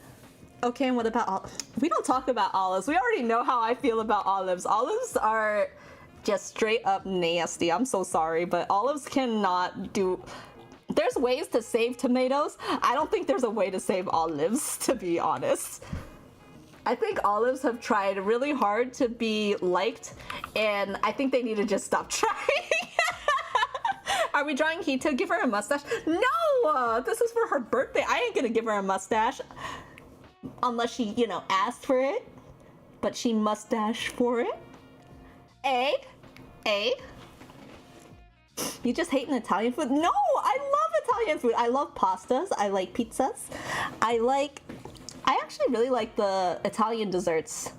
Okay, and what about we don't talk about olives. We already know how I feel about olives. Olives are just straight up nasty. I'm so sorry, but olives cannot do... There's ways to save tomatoes. I don't think there's a way to save olives, to be honest. I think olives have tried really hard to be liked, and I think they need to just stop trying. Are we drawing Hito? Give her a mustache? No! This is for her birthday. I ain't gonna give her a mustache. Unless she, you know, asked for it. But she mustache for it. You just hating Italian food? No! I love Italian food. I love pastas. I like pizzas. I actually really like the Italian desserts.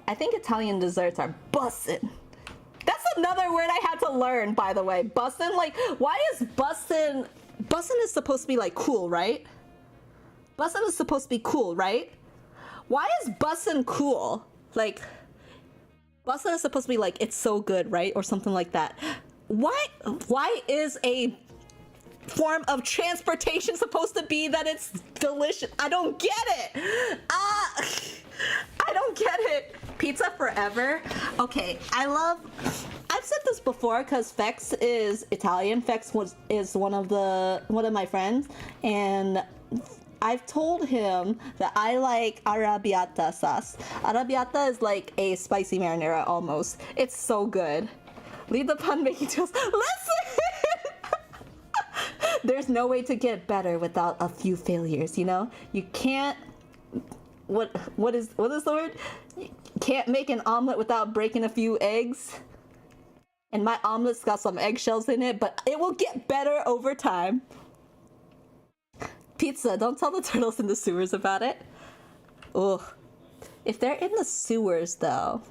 I think Italian desserts are bussin'. That's another word I had to learn, by the way. Bussin', like, why is bussin'? Bussin' is supposed to be like cool, right? Bussin' is supposed to be cool, right? Why is bussin' cool? Like, bussin' is supposed to be like, it's so good, right? Or something like that. Why is a form of transportation supposed to be that it's delicious? I don't get it. I don't get it. Pizza forever. Okay, I've said this before because Fex is Italian. Fex is one of my friends, and I've told him that I like arrabbiata sauce. Arrabbiata is like a spicy marinara almost. It's so good. Leave the pun making tools. Listen! There's no way to get better without a few failures, you know? You can't... What is the word? You can't make an omelet without breaking a few eggs. And my omelet's got some eggshells in it, but it will get better over time. Pizza, don't tell the turtles in the sewers about it. Ugh. If they're in the sewers, though,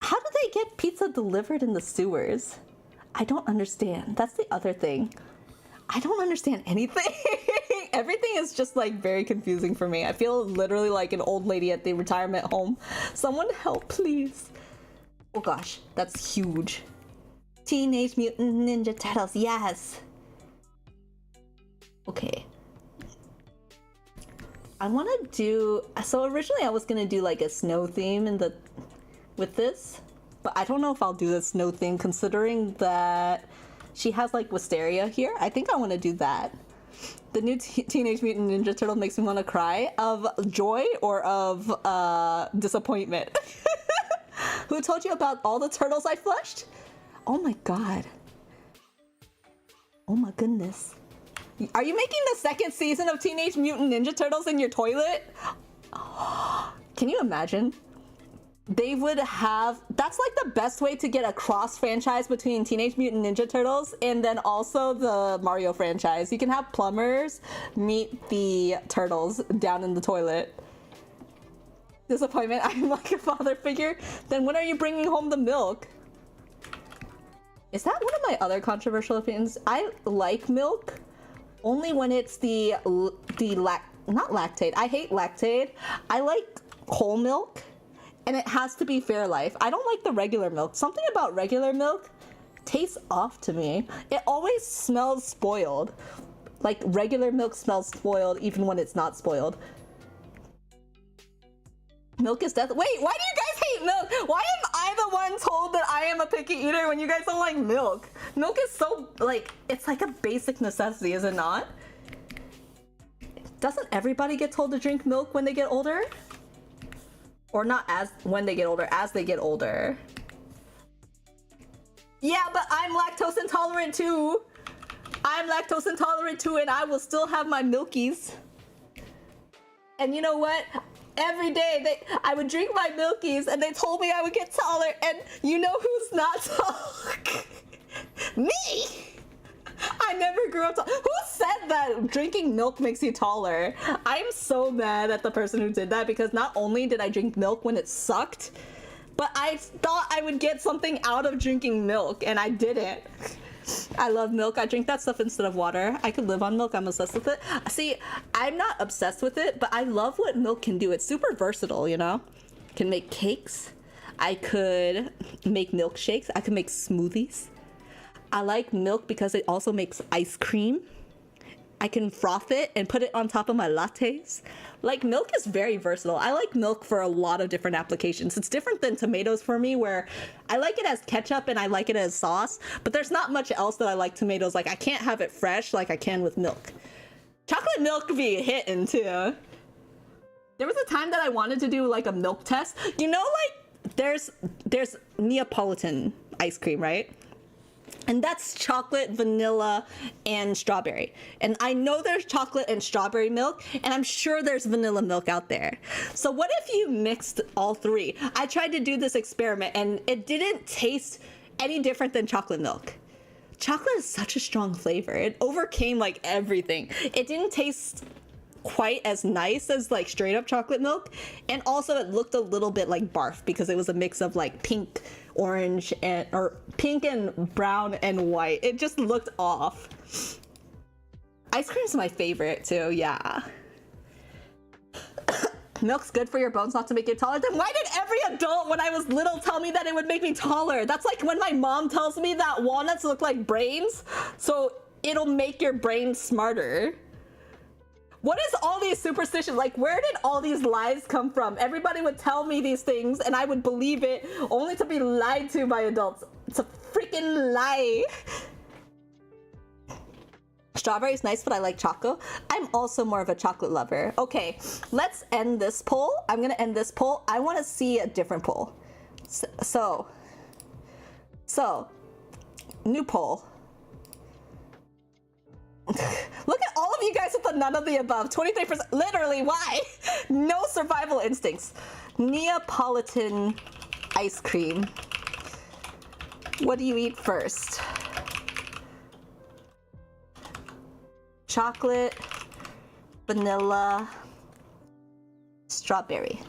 how do they get pizza delivered in the sewers? I don't understand. That's the other thing. I don't understand anything. Everything is just like very confusing for me. I feel literally like an old lady at the retirement home. Someone help, please. Oh gosh, that's huge. Teenage Mutant Ninja Turtles, yes. Okay. I want to do... So originally I was going to do like a snow theme with this. But I don't know if I'll do the snow theme considering that she has like wisteria here. I think I want to do that. The new Teenage Mutant Ninja Turtle makes me want to cry of joy or of disappointment. Who told you about all the turtles I flushed? Oh my god. Oh my goodness. Are you making the second season of Teenage Mutant Ninja Turtles in your toilet? Can you imagine? They would have... That's like the best way to get a cross franchise between Teenage Mutant Ninja Turtles and then also the Mario franchise. You can have plumbers meet the turtles down in the toilet. Disappointment. I'm like a father figure. Then when are you bringing home the milk? Is that one of my other controversial opinions? I like milk only when it's not lactate. I hate lactate. I like whole milk. And it has to be Fairlife. I don't like the regular milk. Something about regular milk tastes off to me. It always smells spoiled. Like regular milk smells spoiled even when it's not spoiled. Milk is death. Wait, why do you guys hate milk? Why am I the one told that I am a picky eater when you guys don't like milk? Milk is so, like, it's like a basic necessity, is it not? Doesn't everybody get told to drink milk when they get older? Or not as when they get older, as they get older. Yeah, but I'm lactose intolerant too. I'm lactose intolerant too, and I will still have my milkies. And you know what? Every day I would drink my milkies and they told me I would get taller, and you know who's not tall? Me! I never grew up tall. Who said that drinking milk makes you taller? I'm so mad at the person who did that because not only did I drink milk when it sucked, but I thought I would get something out of drinking milk and I didn't. I love milk. I drink that stuff instead of water. I could live on milk. I'm obsessed with it. See, I'm not obsessed with it, but I love what milk can do. It's super versatile, you know? Can make cakes. I could make milkshakes. I could make smoothies. I like milk because it also makes ice cream. I can froth it and put it on top of my lattes. Like, milk is very versatile. I like milk for a lot of different applications. It's different than tomatoes for me, where I like it as ketchup and I like it as sauce, but there's not much else that I like tomatoes. Like, I can't have it fresh like I can with milk. Chocolate milk be hitting too. There was a time that I wanted to do like a milk test. You know, like there's Neapolitan ice cream, right? And that's chocolate, vanilla, and strawberry. And I know there's chocolate and strawberry milk, and I'm sure there's vanilla milk out there. So what if you mixed all three? I tried to do this experiment, and it didn't taste any different than chocolate milk. Chocolate is such a strong flavor. It overcame like everything. It didn't taste quite as nice as like straight up chocolate milk, and also it looked a little bit like barf because it was a mix of like pink, orange, and or pink and brown and white. It just looked off. Ice cream's my favorite too, yeah. Milk's good for your bones, not to make you taller. Then why did every adult when I was little tell me that it would make me taller? That's like when my mom tells me that walnuts look like brains, so it'll make your brain smarter. What is all these superstitions? Like, where did all these lies come from? Everybody would tell me these things and I would believe it, only to be lied to by adults. It's a freaking lie. Strawberry is nice, but I like choco. I'm also more of a chocolate lover. Okay, let's end this poll. I'm gonna end this poll. I wanna see a different poll. So, new poll. Look at all of you guys with the none of the above. 23%. Literally, why? No survival instincts. Neapolitan ice cream. What do you eat first? Chocolate, vanilla, strawberry.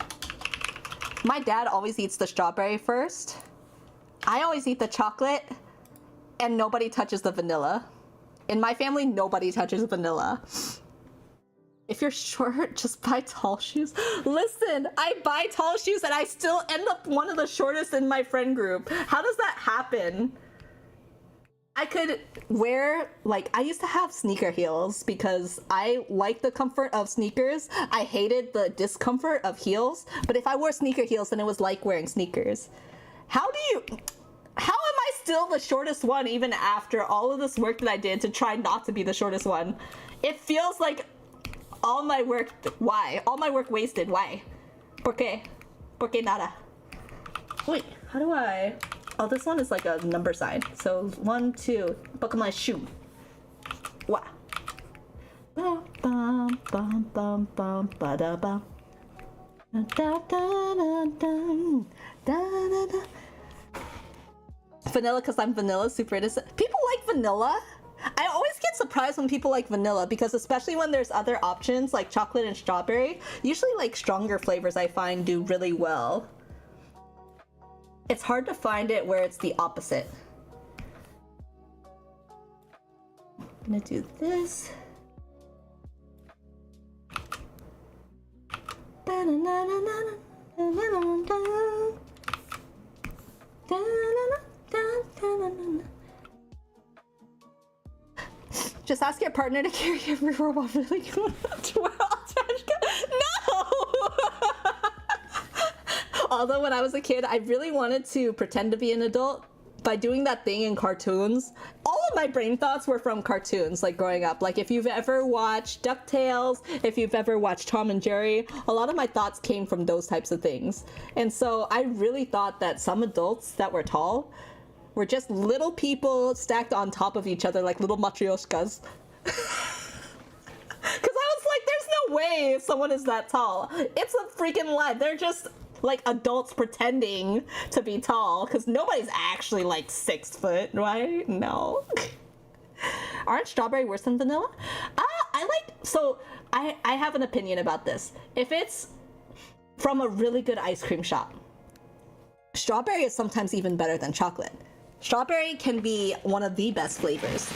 My dad always eats the strawberry first. I always eat the chocolate, and nobody touches the vanilla. In my family, nobody touches vanilla. If you're short, just buy tall shoes. Listen, I buy tall shoes and I still end up one of the shortest in my friend group. How does that happen? I could wear, like, I used to have sneaker heels because I like the comfort of sneakers. I hated the discomfort of heels. But if I wore sneaker heels, then it was like wearing sneakers. How am I still the shortest one even after all of this work that I did to try not to be the shortest one? It feels like all my work, why? All my work wasted, why? ¿Por qué? ¿Por qué nada? Wait, how do I? Oh, this one is like a number sign. So 1, 2, buckle my shoe. Wah. Bum, bum, bum, bum, bum, ba da bum. Da da da da da da da. Vanilla because I'm vanilla, super innocent. People like vanilla. I always get surprised when people like vanilla because especially when there's other options like chocolate and strawberry, usually like stronger flavors I find do really well. It's hard to find it where it's the opposite. I'm gonna do this. Just ask your partner to carry every robot really good. No! Although when I was a kid, I really wanted to pretend to be an adult by doing that thing in cartoons. All of my brain thoughts were from cartoons, like growing up. Like if you've ever watched DuckTales, if you've ever watched Tom and Jerry, a lot of my thoughts came from those types of things. And so I really thought that some adults that were tall were just little people stacked on top of each other like little matryoshkas. Because I was like, there's no way someone is that tall. It's a freaking lie. They're just like adults pretending to be tall because nobody's actually like 6 foot, right? No. Aren't strawberry worse than vanilla? I have an opinion about this. If it's from a really good ice cream shop, strawberry is sometimes even better than chocolate. Strawberry can be one of the best flavors.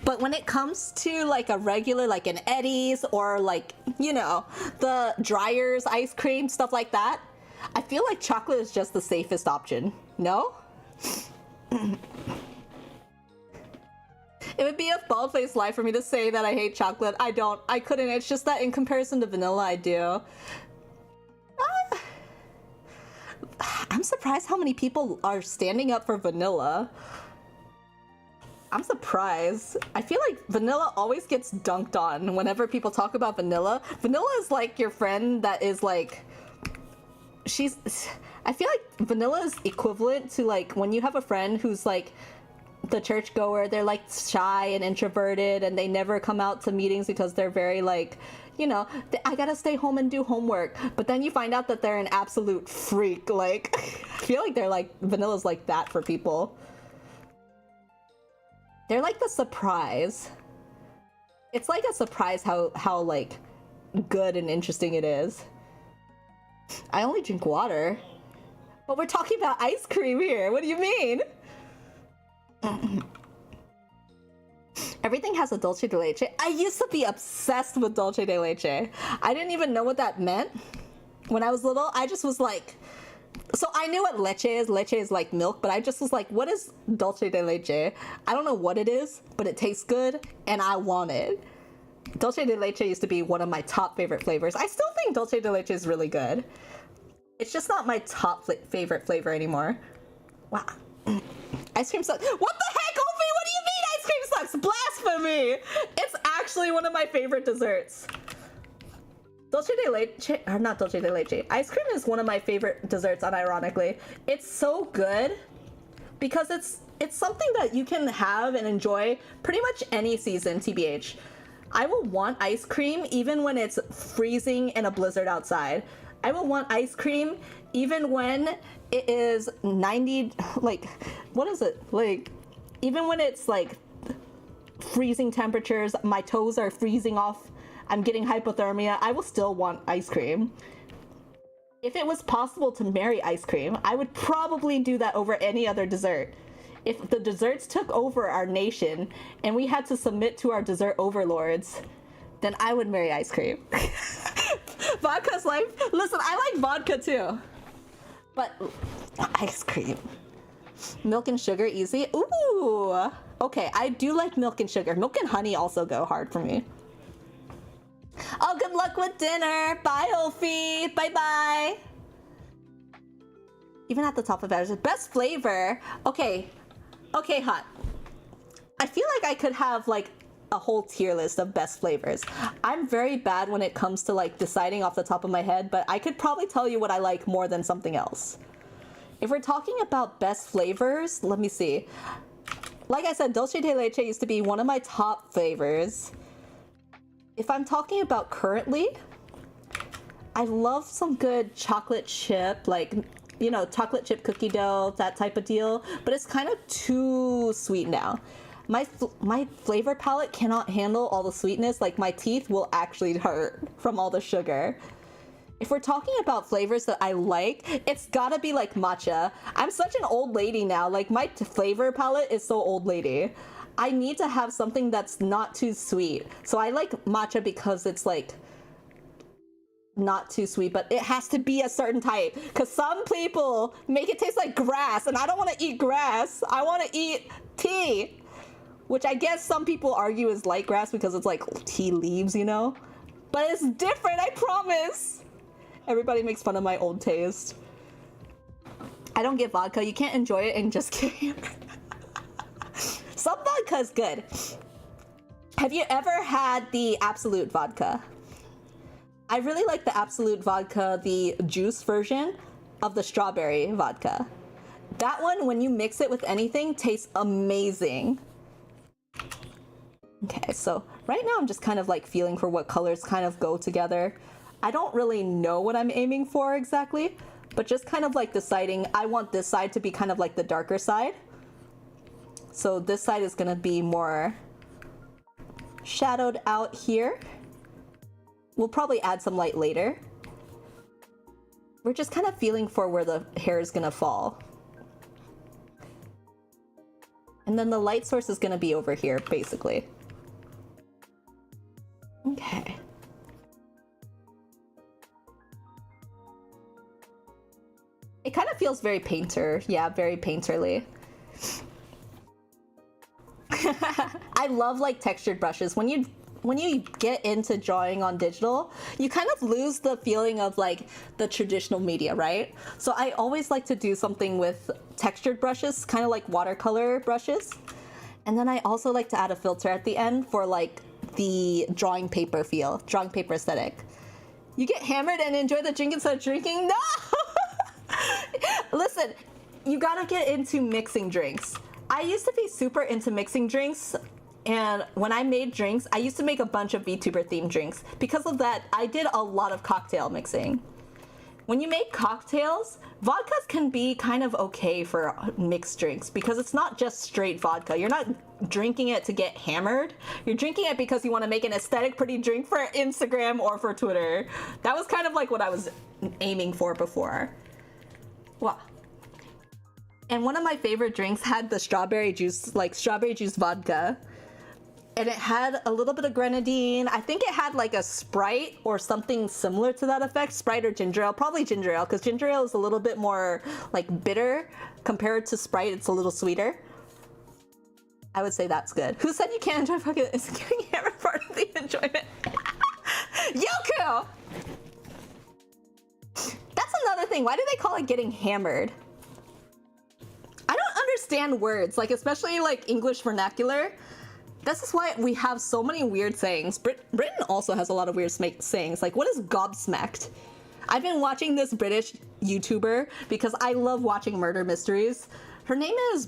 But when it comes to like a regular, like an Eddie's or like, you know, the Dryer's ice cream, stuff like that, I feel like chocolate is just the safest option. No? It would be a bald-faced lie for me to say that I hate chocolate. I don't. I couldn't. It's just that in comparison to vanilla, I do. I'm surprised how many people are standing up for vanilla. I'm surprised. I feel like vanilla always gets dunked on whenever people talk about vanilla. Vanilla is like your friend that is like... I feel like vanilla is equivalent to like when you have a friend who's like the churchgoer. They're like shy and introverted and they never come out to meetings because they're very like, you know, I gotta stay home and do homework. But then you find out that they're an absolute freak. Like, I feel like they're like, vanilla's like that for people. They're like the surprise. It's like a surprise how like good and interesting it is. I only drink water. But we're talking about ice cream here. What do you mean? Everything has a dulce de leche. I used to be obsessed with dulce de leche. I didn't even know what that meant. When I was little, I just was like... So I knew what leche is. Leche is like milk, but I just was like, what is dulce de leche? I don't know what it is, but it tastes good, and I want it. Dulce de leche used to be one of my top favorite flavors. I still think dulce de leche is really good. It's just not my top favorite flavor anymore. Wow. Ice cream sucks. What the heck, Ophi? What do you mean ice cream sucks? Blasphemy! It's actually one of my favorite desserts. Dulce de leche, or not dulce de leche. Ice cream is one of my favorite desserts, unironically. It's so good because it's something that you can have and enjoy pretty much any season, TBH. I will want ice cream even when it's freezing and a blizzard outside. I will want ice cream even when it is 90, like, what is it? Like, even when it's like freezing temperatures, my toes are freezing off, I'm getting hypothermia, I will still want ice cream. If it was possible to marry ice cream, I would probably do that over any other dessert. If the desserts took over our nation and we had to submit to our dessert overlords, then I would marry ice cream. Vodka's life. Listen, I like vodka too. But ice cream. Milk and sugar, easy. Ooh. Okay, I do like milk and sugar. Milk and honey also go hard for me. Oh, good luck with dinner. Bye, Ophi. Bye-bye. Even at the top of ours, best flavor. Okay. Okay, hot. I feel like I could have like a whole tier list of best flavors. I'm very bad when it comes to like deciding off the top of my head, but I could probably tell you what I like more than something else. If we're talking about best flavors, let me see. Like I said, dulce de leche used to be one of my top flavors. If I'm talking about currently, I love some good chocolate chip, like, you know, chocolate chip cookie dough, that type of deal, but it's kind of too sweet now. My flavor palette cannot handle all the sweetness. Like, my teeth will actually hurt from all the sugar. If we're talking about flavors that I like, it's gotta be like matcha. I'm such an old lady now. Like, my flavor palette is so old lady. I need to have something that's not too sweet. So I like matcha because it's like not too sweet, but it has to be a certain type. Because some people make it taste like grass, and I don't want to eat grass. I want to eat tea. Which I guess some people argue is light grass because it's like tea leaves, you know? But it's different, I promise! Everybody makes fun of my old taste. I don't get vodka. You can't enjoy it and just kidding. Some vodka is good. Have you ever had the Absolute vodka? I really like the Absolute vodka, the juice version of the strawberry vodka. That one, when you mix it with anything, tastes amazing. Okay, so right now I'm just kind of like feeling for what colors kind of go together. I don't really know what I'm aiming for exactly, but just kind of like deciding I want this side to be kind of like the darker side. So this side is gonna be more shadowed out here. We'll probably add some light later. We're just kind of feeling for where the hair is gonna fall. And then the light source is gonna be over here, basically. Okay. It kind of feels very painter. Yeah, very painterly. I love like textured brushes. When you get into drawing on digital, you kind of lose the feeling of like the traditional media, right? So I always like to do something with textured brushes, kind of like watercolor brushes. And then I also like to add a filter at the end for like the drawing paper feel, drawing paper aesthetic. You get hammered and enjoy the drink instead of drinking? No! Listen, you gotta get into mixing drinks. I used to be super into mixing drinks, and when I made drinks, I used to make a bunch of VTuber themed drinks. Because of that, I did a lot of cocktail mixing. When you make cocktails, vodkas can be kind of okay for mixed drinks because it's not just straight vodka. You're not drinking it to get hammered. You're drinking it because you want to make an aesthetic pretty drink for Instagram or for Twitter. That was kind of like what I was aiming for before. Wow. And one of my favorite drinks had the strawberry juice, like strawberry juice vodka. And it had a little bit of grenadine. I think it had like a Sprite or something similar to that effect. Sprite or ginger ale, probably ginger ale, because ginger ale is a little bit more like bitter compared to Sprite. It's a little sweeter. I would say that's good. Who said you can't enjoy fucking? Is getting hammered part of the enjoyment? Yoku! That's another thing. Why do they call it getting hammered? I don't understand words, like especially like English vernacular. This is why we have so many weird sayings. Britain also has a lot of weird sayings. Like, what is gobsmacked? I've been watching this British YouTuber because I love watching murder mysteries. Her name is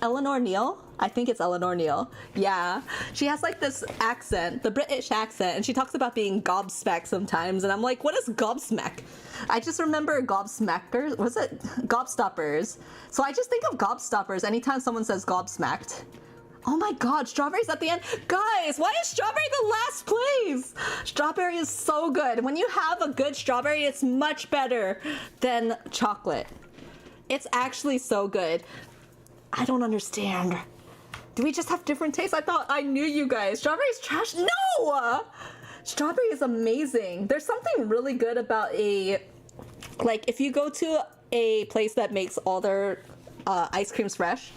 Eleanor Neal. I think it's Eleanor Neal. Yeah. She has like this accent, the British accent, and she talks about being gobsmacked sometimes. And I'm like, what is gobsmack? I just remember gobsmackers. Was it gobstoppers? So I just think of gobstoppers anytime someone says gobsmacked. Oh my god, strawberries at the end. Guys, why is strawberry the last place? Strawberry is so good. When you have a good strawberry, it's much better than chocolate. It's actually so good. I don't understand. Do we just have different tastes? I thought I knew you guys. Strawberry is trash? No! Strawberry is amazing. There's something really good about like if you go to a place that makes all their ice creams fresh,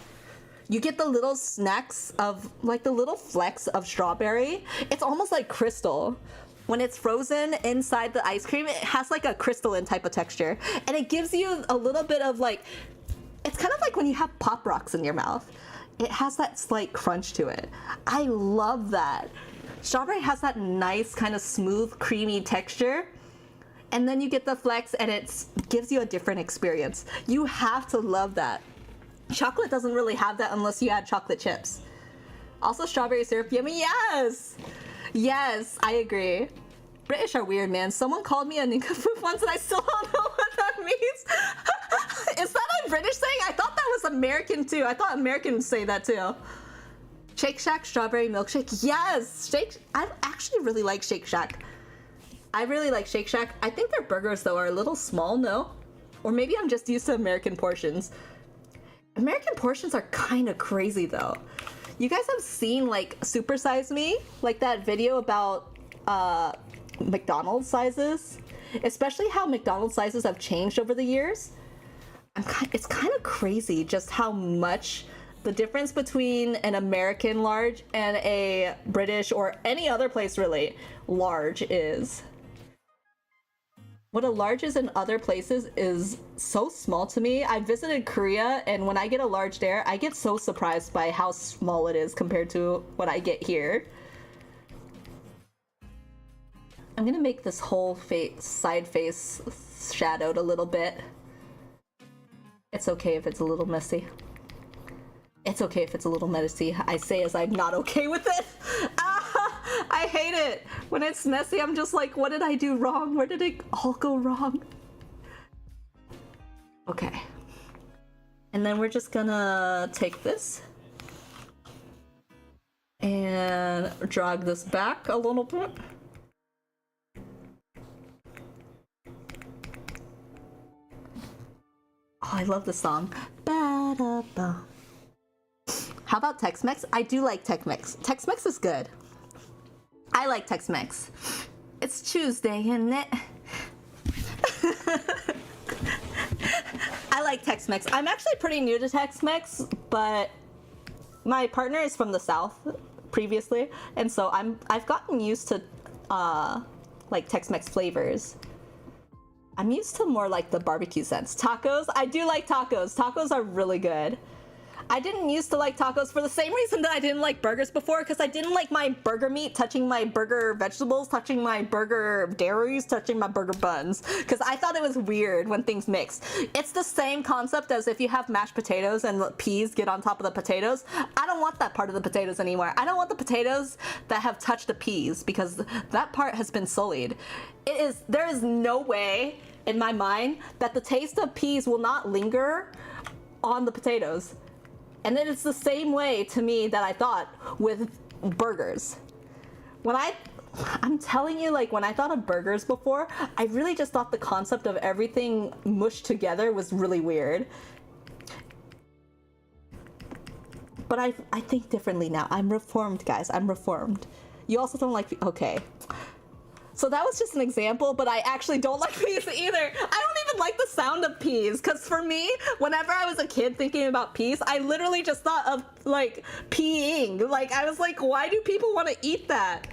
you get the little snacks of like the little flecks of strawberry. It's almost like crystal. When it's frozen inside the ice cream, it has like a crystalline type of texture. And it gives you a little bit of like, it's kind of like when you have Pop Rocks in your mouth. It has that slight crunch to it. I love that. Strawberry has that nice kind of smooth, creamy texture. And then you get the flecks and it gives you a different experience. You have to love that. Chocolate doesn't really have that unless you add chocolate chips. Also, strawberry syrup, yummy, yes! Yes, I agree. British are weird, man. Someone called me a nincompoop once and I still don't know what that means. Is that a British saying? I thought that was American too. I thought Americans say that too. Shake Shack strawberry milkshake. Yes! I actually really like Shake Shack. I really like Shake Shack. I think their burgers though are a little small, no? Or maybe I'm just used to American portions. American portions are kind of crazy though. You guys have seen like Super Size Me? Like that video about McDonald's sizes? Especially how McDonald's sizes have changed over the years. It's kind of crazy just how much the difference between an American large and a British or any other place really large is. What a large is in other places is so small to me. I visited Korea and when I get a large there, I get so surprised by how small it is compared to what I get here. I'm gonna make this whole side face shadowed a little bit. It's okay if it's a little messy. It's okay if it's a little messy. I say as I'm not okay with it. I hate it. When it's messy, I'm just like, what did I do wrong? Where did it all go wrong? Okay. And then we're just gonna take this and drag this back a little bit. Oh, I love the song. Ba-da-ba. How about Tex-Mex? I do like Tex-Mex. Tex-Mex is good. I like Tex-Mex. It's Tuesday, isn't it? I like Tex-Mex. I'm actually pretty new to Tex-Mex, but my partner is from the South previously, and so I've gotten used to like Tex-Mex flavors. I'm used to more like the barbecue scents. Tacos, I do like tacos. Tacos are really good. I didn't used to like tacos for the same reason that I didn't like burgers before, because I didn't like my burger meat touching my burger vegetables, touching my burger dairies, touching my burger buns, because I thought it was weird when things mixed. It's the same concept as if you have mashed potatoes and peas get on top of the potatoes. I don't want that part of the potatoes anymore. I don't want the potatoes that have touched the peas, because that part has been sullied. There is no way in my mind that the taste of peas will not linger on the potatoes. And then it's the same way to me that I thought with burgers. I'm telling you, like, when I thought of burgers before, I really just thought the concept of everything mushed together was really weird. But I think differently now. I'm reformed, guys. I'm reformed. You also don't like... Okay. So that was just an example, but I actually don't like peas either. I don't even like the sound of peas, because for me, whenever I was a kid thinking about peas, I literally just thought of, like, peeing. Like, I was like, why do people want to eat that?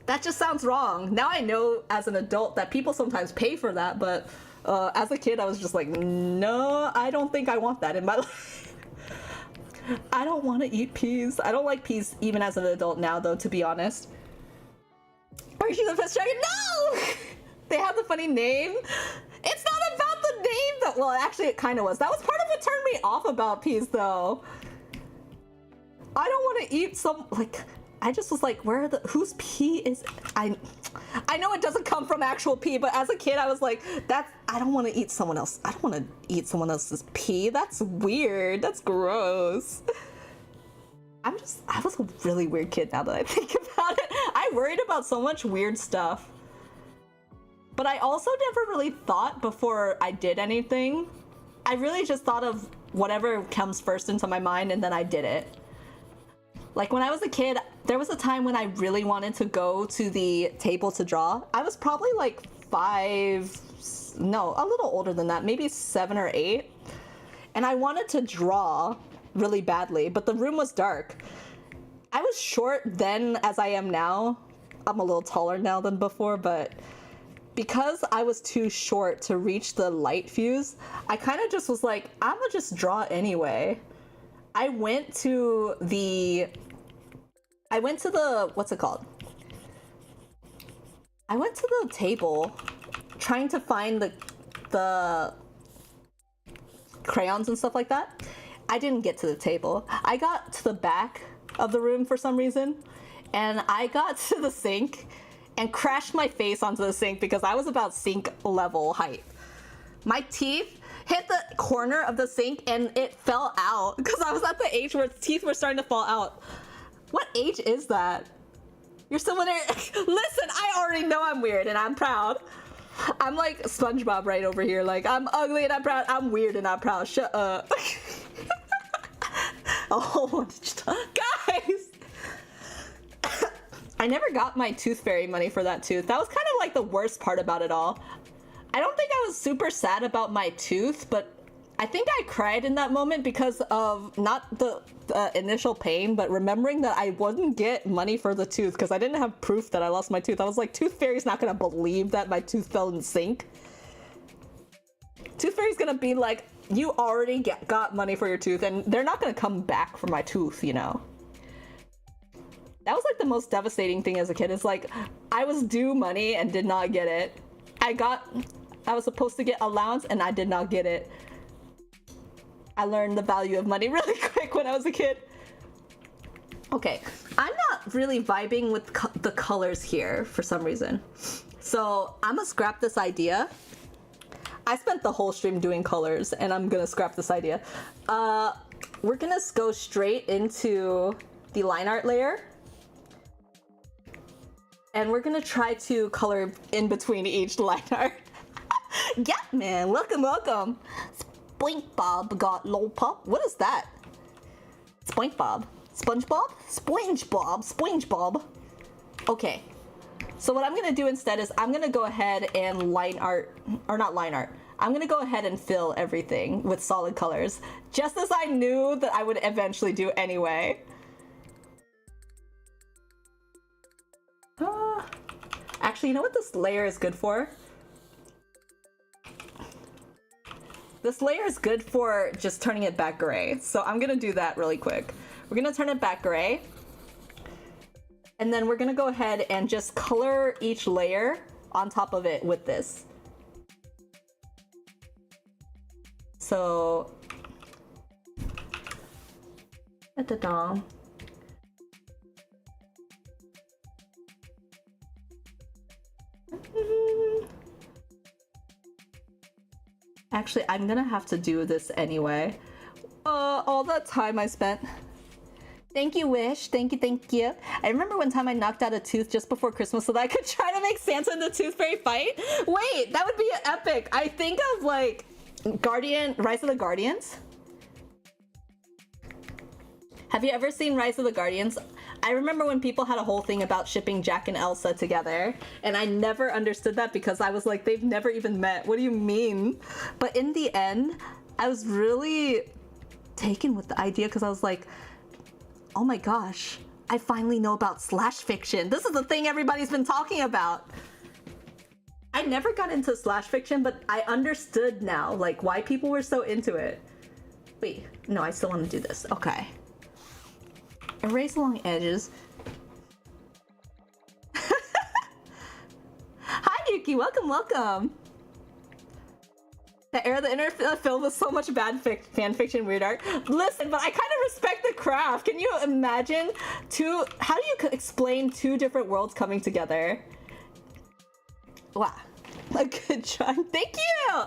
That just sounds wrong. Now I know as an adult that people sometimes pay for that, but as a kid, I was just like, no, I don't think I want that in my life. I don't want to eat peas. I don't like peas even as an adult now, though, to be honest. Are you the best dragon? No! They have the funny name. It's not about the name though. Well, actually it kind of was. That was part of what turned me off about peas though. I don't want to eat some, like, I just was like, whose pea is, I know it doesn't come from actual pea, but as a kid I was like, I don't want to eat someone else. I don't want to eat someone else's pea. That's weird. That's gross. I was a really weird kid now that I think about it. I worried about so much weird stuff. But I also never really thought before I did anything. I really just thought of whatever comes first into my mind and then I did it. Like when I was a kid, there was a time when I really wanted to go to the table to draw. I was probably like a little older than that, maybe 7 or 8. And I wanted to draw really badly, but the room was dark. I was short then as I am now. I'm a little taller now than before, but because I was too short to reach the light fuse, I kind of just was like, I'm gonna just draw anyway. I went to the, what's it called? I went to the table trying to find the crayons and stuff like that. I didn't get to the table. I got to the back of the room for some reason, and I got to the sink and crashed my face onto the sink because I was about sink level height. My teeth hit the corner of the sink and it fell out because I was at the age where teeth were starting to fall out. What age is that? You're still in there. Listen, I already know I'm weird and I'm proud. I'm like SpongeBob right over here. Like, I'm ugly and I'm proud. I'm weird and I'm proud. Shut up. Oh, guys! I never got my tooth fairy money for that tooth. That was kind of like the worst part about it all. I don't think I was super sad about my tooth, but I think I cried in that moment because of not the initial pain, but remembering that I wouldn't get money for the tooth because I didn't have proof that I lost my tooth. I was like, Tooth Fairy's not gonna believe that my tooth fell in the sink. Tooth Fairy's gonna be like, you already got money for your tooth, and they're not gonna come back for my tooth, you know? That was like the most devastating thing as a kid. It's like, I was due money and did not get it. I was supposed to get allowance and I did not get it. I learned the value of money really quick when I was a kid. Okay, I'm not really vibing with the colors here for some reason. So I'm gonna scrap this idea. I spent the whole stream doing colors and I'm gonna scrap this idea. We're gonna go straight into the line art layer. And we're gonna try to color in between each line art. Yeah, man, welcome, welcome. SpongeBob got lollipop. What is that? SpongeBob. SpongeBob? SpongeBob. Okay. So what I'm gonna do instead is I'm gonna go ahead and line art, or not line art. I'm gonna go ahead and fill everything with solid colors, just as I knew that I would eventually do anyway. Actually, you know what this layer is good for? This layer is good for just turning it back gray. So I'm gonna do that really quick. We're gonna turn it back gray. And then we're gonna go ahead and just color each layer on top of it with this. So, da-da-da. Actually, I'm gonna have to do this anyway. All that time I spent. Thank you, Wish. Thank you, thank you. I remember one time I knocked out a tooth just before Christmas so that I could try to make Santa and the Tooth Fairy fight. Wait, that would be epic. I think of like Rise of the Guardians. Have you ever seen Rise of the Guardians? I remember when people had a whole thing about shipping Jack and Elsa together, and I never understood that because I was like, they've never even met. What do you mean? But in the end, I was really taken with the idea because I was like, oh my gosh, I finally know about slash fiction. This is the thing everybody's been talking about. I never got into slash fiction, but I understood now, like, why people were so into it. Wait, no, I still want to do this. Okay. Erase along edges. Hi, Yuki. Welcome, welcome. The era of the internet filled with so much bad fan fiction, weird art. Listen, but I kind of respect the craft. Can you imagine how do you explain two different worlds coming together? Wow. A good try. Thank you!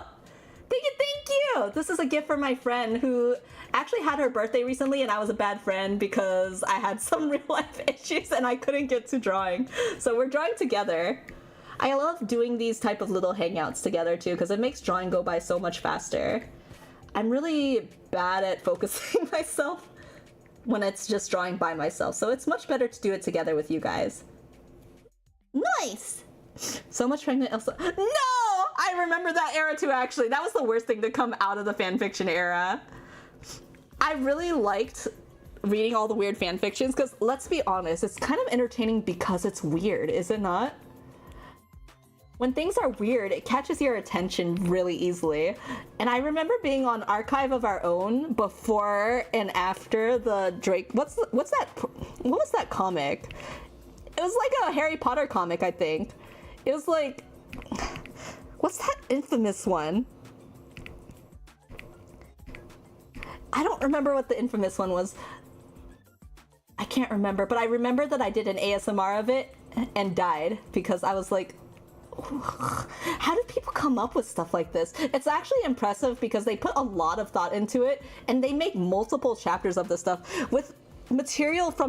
Thank you, thank you! This is a gift for my friend who actually had her birthday recently, and I was a bad friend because I had some real life issues and I couldn't get to drawing. So we're drawing together. I love doing these type of little hangouts together too because it makes drawing go by so much faster. I'm really bad at focusing myself when it's just drawing by myself, so it's much better to do it together with you guys. Nice! So much pregnant Elsa. No! I remember that era too, actually. That was the worst thing to come out of the fanfiction era. I really liked reading all the weird fanfictions because, let's be honest, it's kind of entertaining because it's weird, is it not? When things are weird, it catches your attention really easily. And I remember being on Archive of Our Own before and after the Drake... What was that comic? It was like a Harry Potter comic, I think. It was like... What's that infamous one? I don't remember what the infamous one was. I can't remember, but I remember that I did an ASMR of it and died because I was like, how do people come up with stuff like this? It's actually impressive because they put a lot of thought into it and they make multiple chapters of this stuff with material from